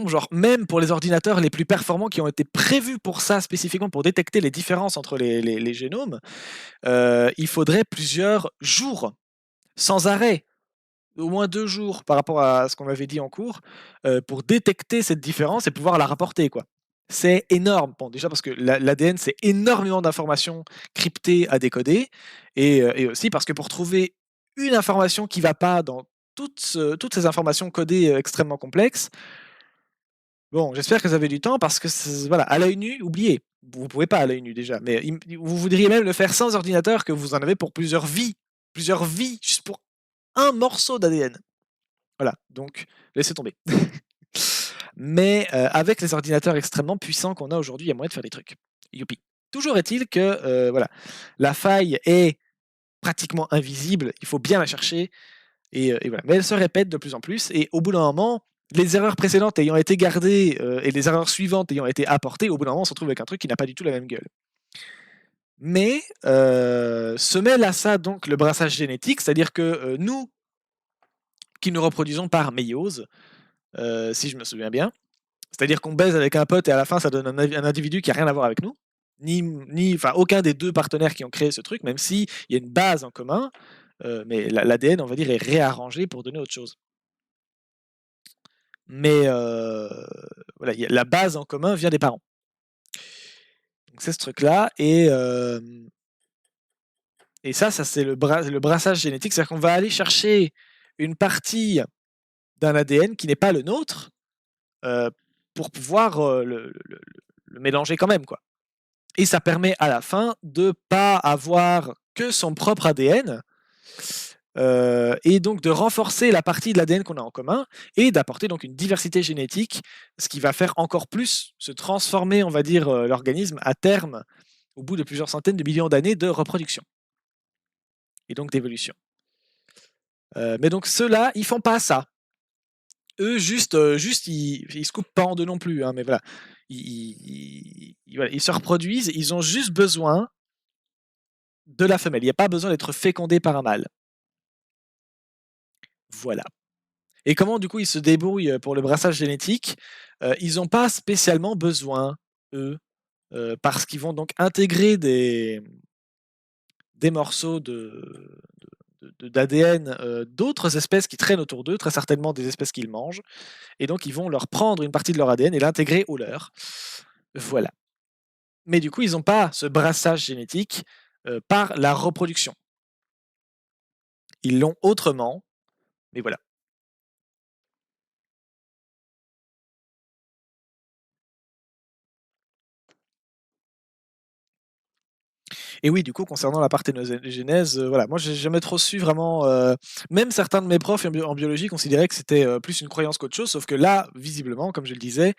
genre même pour les ordinateurs les plus performants qui ont été prévus pour ça, spécifiquement pour détecter les différences entre les génomes, il faudrait plusieurs jours, sans arrêt, au moins 2 jours par rapport à ce qu'on m'avait dit en cours, pour détecter cette différence et pouvoir la rapporter, quoi. C'est énorme. Bon, déjà parce que l'ADN, c'est énormément d'informations cryptées à décoder, et aussi parce que pour trouver une information qui ne va pas dans toutes ces informations codées extrêmement complexes, bon, j'espère que vous avez du temps parce que voilà, à l'œil nu, oubliez. Vous pouvez pas à l'œil nu déjà, mais vous voudriez même le faire sans ordinateur, que vous en avez pour plusieurs vies juste pour un morceau d'ADN. Voilà, donc laissez tomber. Mais avec les ordinateurs extrêmement puissants qu'on a aujourd'hui, il y a moyen de faire des trucs. Youpi. Toujours est-il que voilà, la faille est pratiquement invisible, il faut bien la chercher, et voilà. Mais elle se répète de plus en plus, et au bout d'un moment, les erreurs précédentes ayant été gardées et les erreurs suivantes ayant été apportées, au bout d'un moment, on se retrouve avec un truc qui n'a pas du tout la même gueule. Mais se mêle à ça donc le brassage génétique, c'est-à-dire que nous, qui nous reproduisons par méiose, si je me souviens bien, c'est-à-dire qu'on baise avec un pote et à la fin ça donne un individu qui n'a rien à voir avec nous, enfin aucun des deux partenaires qui ont créé ce truc, même s'il y a une base en commun, mais l'ADN, on va dire, est réarrangé pour donner autre chose. Mais voilà, la base en commun vient des parents. Donc c'est ce truc-là, et ça c'est le brassage génétique, c'est-à-dire qu'on va aller chercher une partie d'un ADN qui n'est pas le nôtre pour pouvoir le mélanger quand même, quoi. Et ça permet à la fin de pas avoir que son propre ADN, et donc de renforcer la partie de l'ADN qu'on a en commun et d'apporter donc une diversité génétique, ce qui va faire encore plus se transformer, on va dire, l'organisme à terme, au bout de plusieurs centaines de millions d'années de reproduction. et donc d'évolution. Mais donc ceux-là, ils font pas ça. Eux, juste ils se coupent pas en deux non plus, hein, mais voilà. Voilà, ils se reproduisent, ils ont juste besoin de la femelle. Il n'y a pas besoin d'être fécondé par un mâle. Voilà. Et comment du coup ils se débrouillent pour le brassage génétique? Ils n'ont pas spécialement besoin, eux, parce qu'ils vont donc intégrer des morceaux d'ADN d'autres espèces qui traînent autour d'eux, très certainement des espèces qu'ils mangent, et donc ils vont leur prendre une partie de leur ADN et l'intégrer au leur. Voilà. Mais du coup, ils n'ont pas ce brassage génétique par la reproduction. Ils l'ont autrement, mais voilà. Et oui, du coup, concernant la parthénogénèse, voilà, moi j'ai jamais trop su vraiment, même certains de mes profs en biologie considéraient que c'était, plus une croyance qu'autre chose, sauf que là, visiblement, comme je le disais,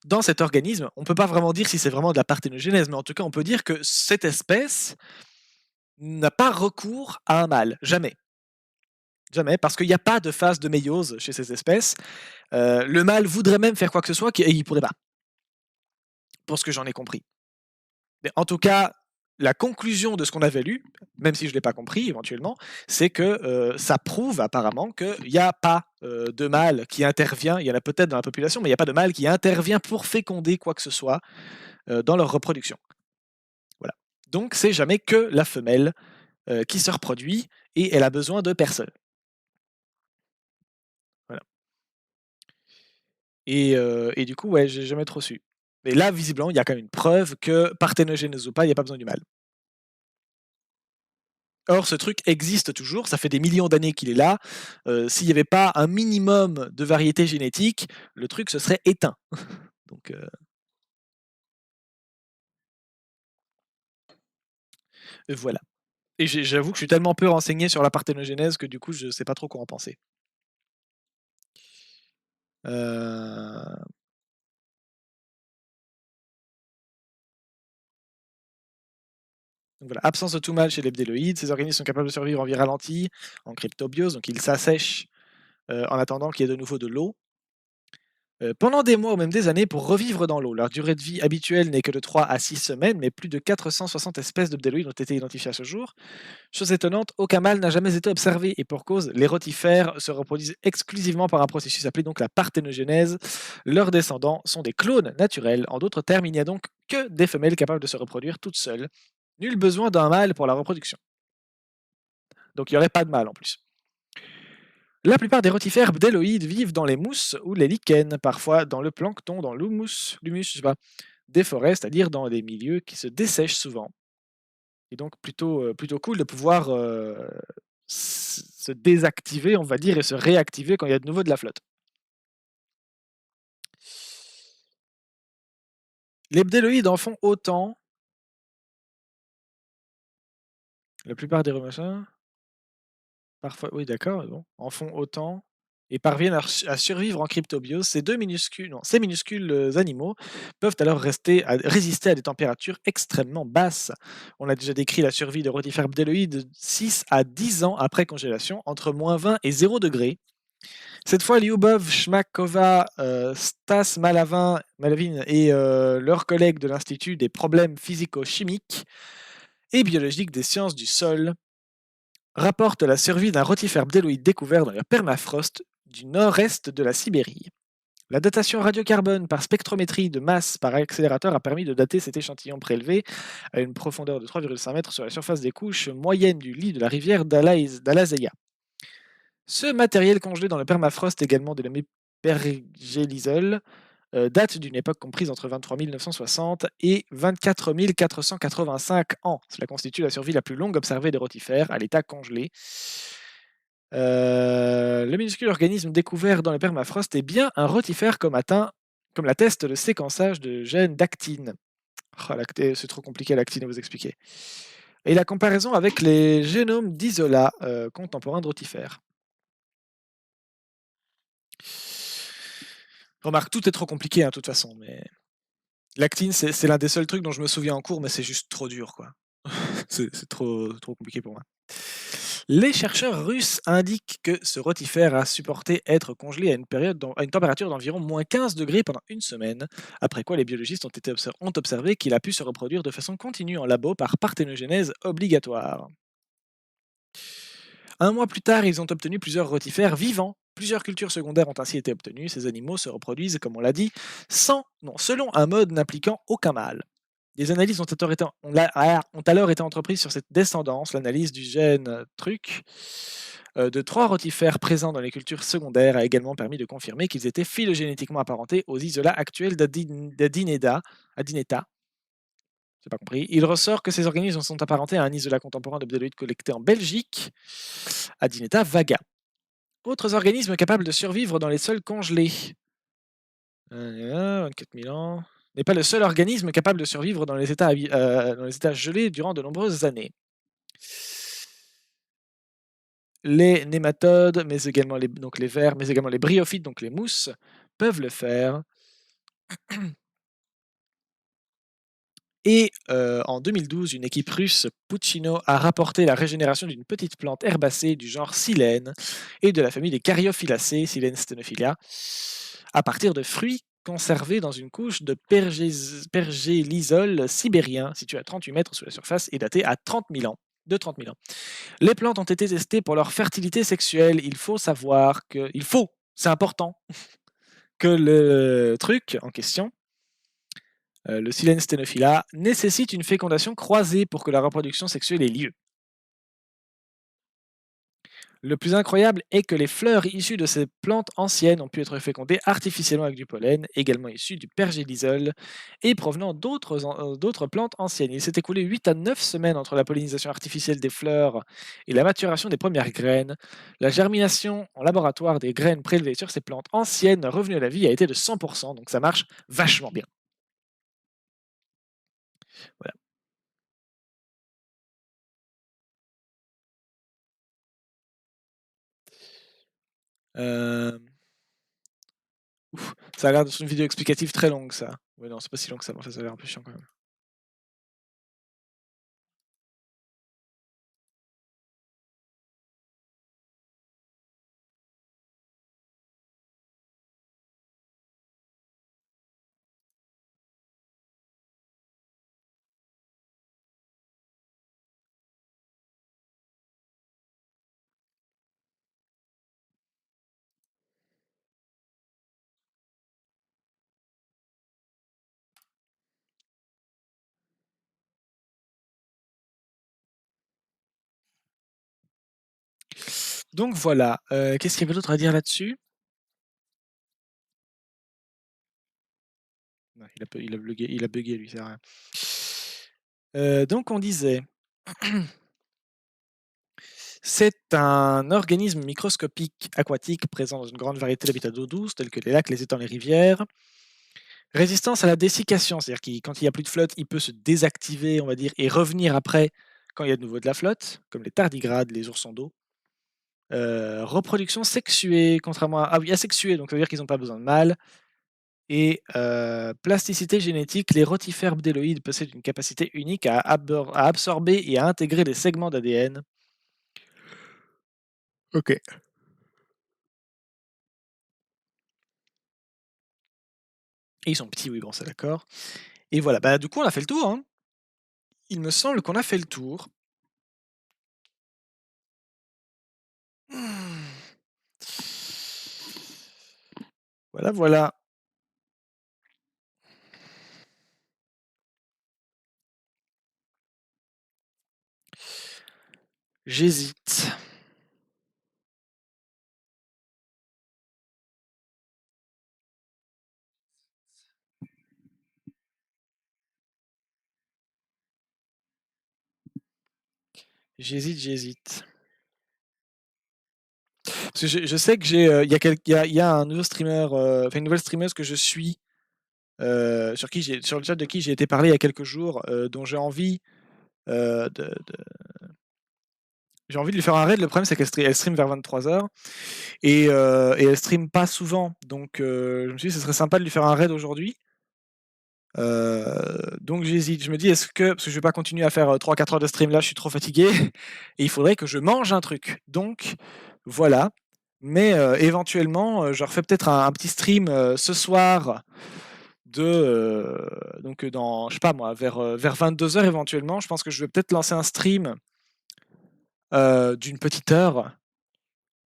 dans cet organisme, on peut pas vraiment dire si c'est vraiment de la parthénogénèse, mais en tout cas, on peut dire que cette espèce n'a pas recours à un mâle, jamais. Jamais, parce qu'il n'y a pas de phase de méiose chez ces espèces. Le mâle voudrait même faire quoi que ce soit et il pourrait pas, pour ce que j'en ai compris. Mais en tout cas, la conclusion de ce qu'on avait lu, même si je ne l'ai pas compris éventuellement, c'est que ça prouve apparemment qu'il n'y a pas de mâle qui intervient, il y en a peut-être dans la population, mais il n'y a pas de mâle qui intervient pour féconder quoi que ce soit dans leur reproduction. Voilà. Donc c'est jamais que la femelle qui se reproduit et elle a besoin de personne. Voilà. Et du coup, ouais, j'ai jamais trop su. Mais là, visiblement, il y a quand même une preuve que parthénogénèse ou pas, il n'y a pas besoin du mâle. Or, ce truc existe toujours, ça fait des millions d'années qu'il est là. S'il n'y avait pas un minimum de variété génétique, le truc se serait éteint. Donc voilà. Et j'avoue que je suis tellement peu renseigné sur la parthénogénèse que du coup, je ne sais pas trop quoi en penser. Euh, Donc voilà, absence de tout mâle chez les bdéloïdes. Ces organismes sont capables de survivre en vie ralentie, en cryptobiose, donc ils s'assèchent en attendant qu'il y ait de nouveau de l'eau. Pendant des mois ou même des années pour revivre dans l'eau. Leur durée de vie habituelle n'est que de 3 à 6 semaines, mais plus de 460 espèces de bdéloïdes ont été identifiées à ce jour. Chose étonnante, aucun mâle n'a jamais été observé, et pour cause, les rotifères se reproduisent exclusivement par un processus appelé donc la parthénogénèse. Leurs descendants sont des clones naturels. En d'autres termes, il n'y a donc que des femelles capables de se reproduire toutes seules. Nul besoin d'un mâle pour la reproduction. Donc il n'y aurait pas de mâle en plus. La plupart des rotifères bdéloïdes vivent dans les mousses ou les lichens, parfois dans le plancton, dans l'humus, je sais pas, des forêts, c'est-à-dire dans des milieux qui se dessèchent souvent. Et donc plutôt cool de pouvoir se désactiver, on va dire, et se réactiver quand il y a de nouveau de la flotte. Les bdéloïdes en font autant. La plupart des machins, parfois, oui, d'accord, bon, en font autant et parviennent à survivre en cryptobiose. Ces minuscules animaux peuvent alors résister à des températures extrêmement basses. On a déjà décrit la survie de rotifères bdéloïdes 6 à 10 ans après congélation, entre -20 et 0 degrés. Cette fois, Lyubov, Shmakova, Stas Malavin et leurs collègues de l'Institut des problèmes physico-chimiques et biologiques des sciences du sol rapportent la survie d'un rotifère bdéloïde découvert dans le permafrost du nord-est de la Sibérie. La datation radiocarbone par spectrométrie de masse par accélérateur a permis de dater cet échantillon prélevé à une profondeur de 3,5 mètres sur la surface des couches moyennes du lit de la rivière d'Alazeia. Ce matériel congelé dans le permafrost, également dénommé pergélisol, date d'une époque comprise entre 23 960 et 24 485 ans. Cela constitue la survie la plus longue observée des rotifères à l'état congelé. Le minuscule organisme découvert dans le permafrost est bien un rotifère comme l'atteste le séquençage de gènes d'actine. Oh, c'est trop compliqué l'actine à vous expliquer. Et la comparaison avec les génomes d'isola contemporains de rotifères. Remarque, tout est trop compliqué, hein, de toute façon, mais l'actine, c'est l'un des seuls trucs dont je me souviens en cours, mais c'est juste trop dur, quoi. C'est trop compliqué pour moi. Les chercheurs russes indiquent que ce rotifère a supporté être congelé à une température d'environ -15 degrés pendant une semaine, après quoi les biologistes ont observé qu'il a pu se reproduire de façon continue en labo par parthénogenèse obligatoire. Un mois plus tard, ils ont obtenu plusieurs rotifères vivants. Plusieurs cultures secondaires ont ainsi été obtenues. Ces animaux se reproduisent, comme on l'a dit, selon un mode n'impliquant aucun mâle. Des analyses ont alors été entreprises sur cette descendance. L'analyse du gène truc de trois rotifères présents dans les cultures secondaires a également permis de confirmer qu'ils étaient phylogénétiquement apparentés aux isolats actuels d'Adineta. J'ai pas compris. Il ressort que ces organismes sont apparentés à un isolat contemporain de bdelloïdes collecté en Belgique, Adineta vaga. Autres organismes capables de survivre dans les sols congelés. 24 000 ans. N'est pas le seul organisme capable de survivre dans les états gelés durant de nombreuses années. Les nématodes, mais également les vers, mais également les bryophytes, donc les mousses, peuvent le faire. Et en 2012, une équipe russe, Puccino, a rapporté la régénération d'une petite plante herbacée du genre Silène et de la famille des Caryophyllacées, Silène stenophylla, à partir de fruits conservés dans une couche de pergélisol sibérien situé à 38 mètres sous la surface et daté à 30 000 ans. De 30 000 ans. Les plantes ont été testées pour leur fertilité sexuelle. Il faut savoir que... c'est important, que le truc en question, le Silène stenophylla, nécessite une fécondation croisée pour que la reproduction sexuelle ait lieu. Le plus incroyable est que les fleurs issues de ces plantes anciennes ont pu être fécondées artificiellement avec du pollen, également issu du pergélisol, et provenant d'autres plantes anciennes. Il s'est écoulé 8 à 9 semaines entre la pollinisation artificielle des fleurs et la maturation des premières graines. La germination en laboratoire des graines prélevées sur ces plantes anciennes revenues à la vie a été de 100%, donc ça marche vachement bien. Voilà. Euh, Ça a l'air d'être une vidéo explicative très longue, ça. Ouais, non, c'est pas si long que ça, mais enfin, ça a l'air un peu chiant quand même. Donc voilà, qu'est-ce qu'il y avait d'autre à dire là-dessus? Non, il a bugué lui, c'est rien. Donc on disait, c'est un organisme microscopique aquatique présent dans une grande variété d'habitats d'eau douce tels que les lacs, les étangs, les rivières. Résistance à la dessiccation, c'est-à-dire qu'il quand il y a plus de flotte, il peut se désactiver, on va dire, et revenir après quand il y a de nouveau de la flotte, comme les tardigrades, les oursons d'eau. Reproduction sexuée, contrairement à asexuée, donc ça veut dire qu'ils ont pas besoin de mâles. Et plasticité génétique, les rotifères bdelloïdes possèdent une capacité unique à absorber et à intégrer des segments d'ADN. Ok. Et ils sont petits, oui, bon, c'est d'accord. Et voilà, bah, du coup, on a fait le tour, hein. Il me semble qu'on a fait le tour. Hmm. Voilà, voilà. J'hésite. J'hésite. Parce que je sais que il y a un nouveau streamer, enfin une nouvelle streameuse que je suis, sur le chat de qui j'ai été parlé il y a quelques jours, dont j'ai envie de lui faire un raid. Le problème, c'est qu'elle stream vers 23h et elle stream pas souvent. Donc, je me suis dit, ce serait sympa de lui faire un raid aujourd'hui. Donc j'hésite, je me dis: «Est-ce que» parce que je vais pas continuer à faire, 3-4 heures de stream là, je suis trop fatigué et il faudrait que je mange un truc. Donc voilà, mais éventuellement, je refais peut-être un petit stream, ce soir de, donc dans je sais pas moi, vers 22 heures éventuellement. Je pense que je vais peut-être lancer un stream, d'une petite heure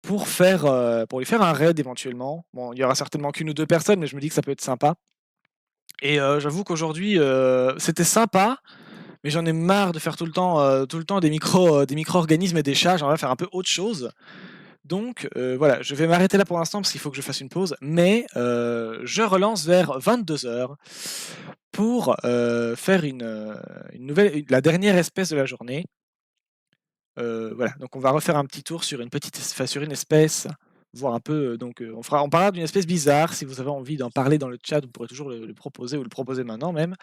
pour lui faire un raid éventuellement. Bon, il y aura certainement qu'1 ou 2 personnes, mais je me dis que ça peut être sympa et j'avoue qu'aujourd'hui, c'était sympa, mais j'en ai marre de faire tout le temps des micro-organismes et des chats. J'aimerais faire un peu autre chose. Donc voilà, je vais m'arrêter là pour l'instant parce qu'il faut que je fasse une pause, mais je relance vers 22 heures pour, faire une nouvelle la dernière espèce de la journée. Voilà, donc on va refaire un petit tour sur sur une espèce, voir un peu, donc on parlera d'une espèce bizarre. Si vous avez envie d'en parler dans le chat, vous pourrez toujours le proposer ou le proposer maintenant même.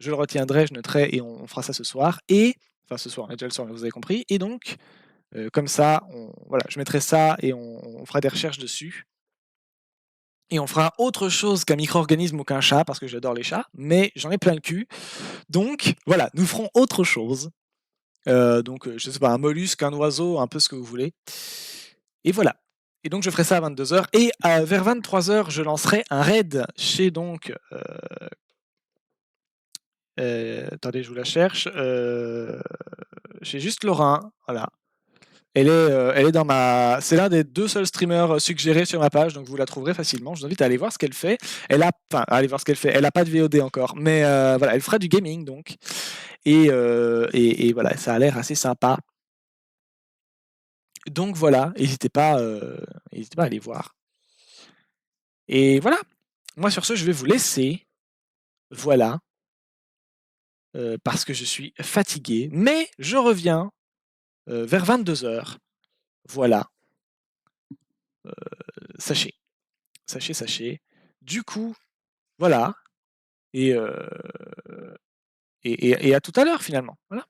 Je le retiendrai, je noterai et on fera ça ce soir et enfin ce soir, on est déjà le soir, mais vous avez compris et donc comme ça, voilà, je mettrai ça et on fera des recherches dessus et on fera autre chose qu'un micro-organisme ou qu'un chat parce que j'adore les chats, mais j'en ai plein le cul. Donc voilà, nous ferons autre chose. Donc je sais pas, un mollusque, un oiseau, un peu ce que vous voulez et voilà et donc je ferai ça à 22 heures et vers 23 heures, je lancerai un raid chez donc, attendez, je vous la cherche, chez Juste Lorrain, voilà. Elle est dans ma c'est l'un des 2 seuls streamers, suggérés sur ma page, donc vous la trouverez facilement. Je vous invite à aller voir ce qu'elle fait. À aller voir ce qu'elle fait. Elle a pas de VOD encore, mais voilà, elle fera du gaming donc et voilà, ça a l'air assez sympa. Donc voilà, n'hésitez pas à aller voir et voilà. Moi sur ce, je vais vous laisser. Voilà, parce que je suis fatigué, mais je reviens, vers 22 heures. Voilà, sachez, sachez. Du coup, voilà et heu et à tout à l'heure finalement. Voilà.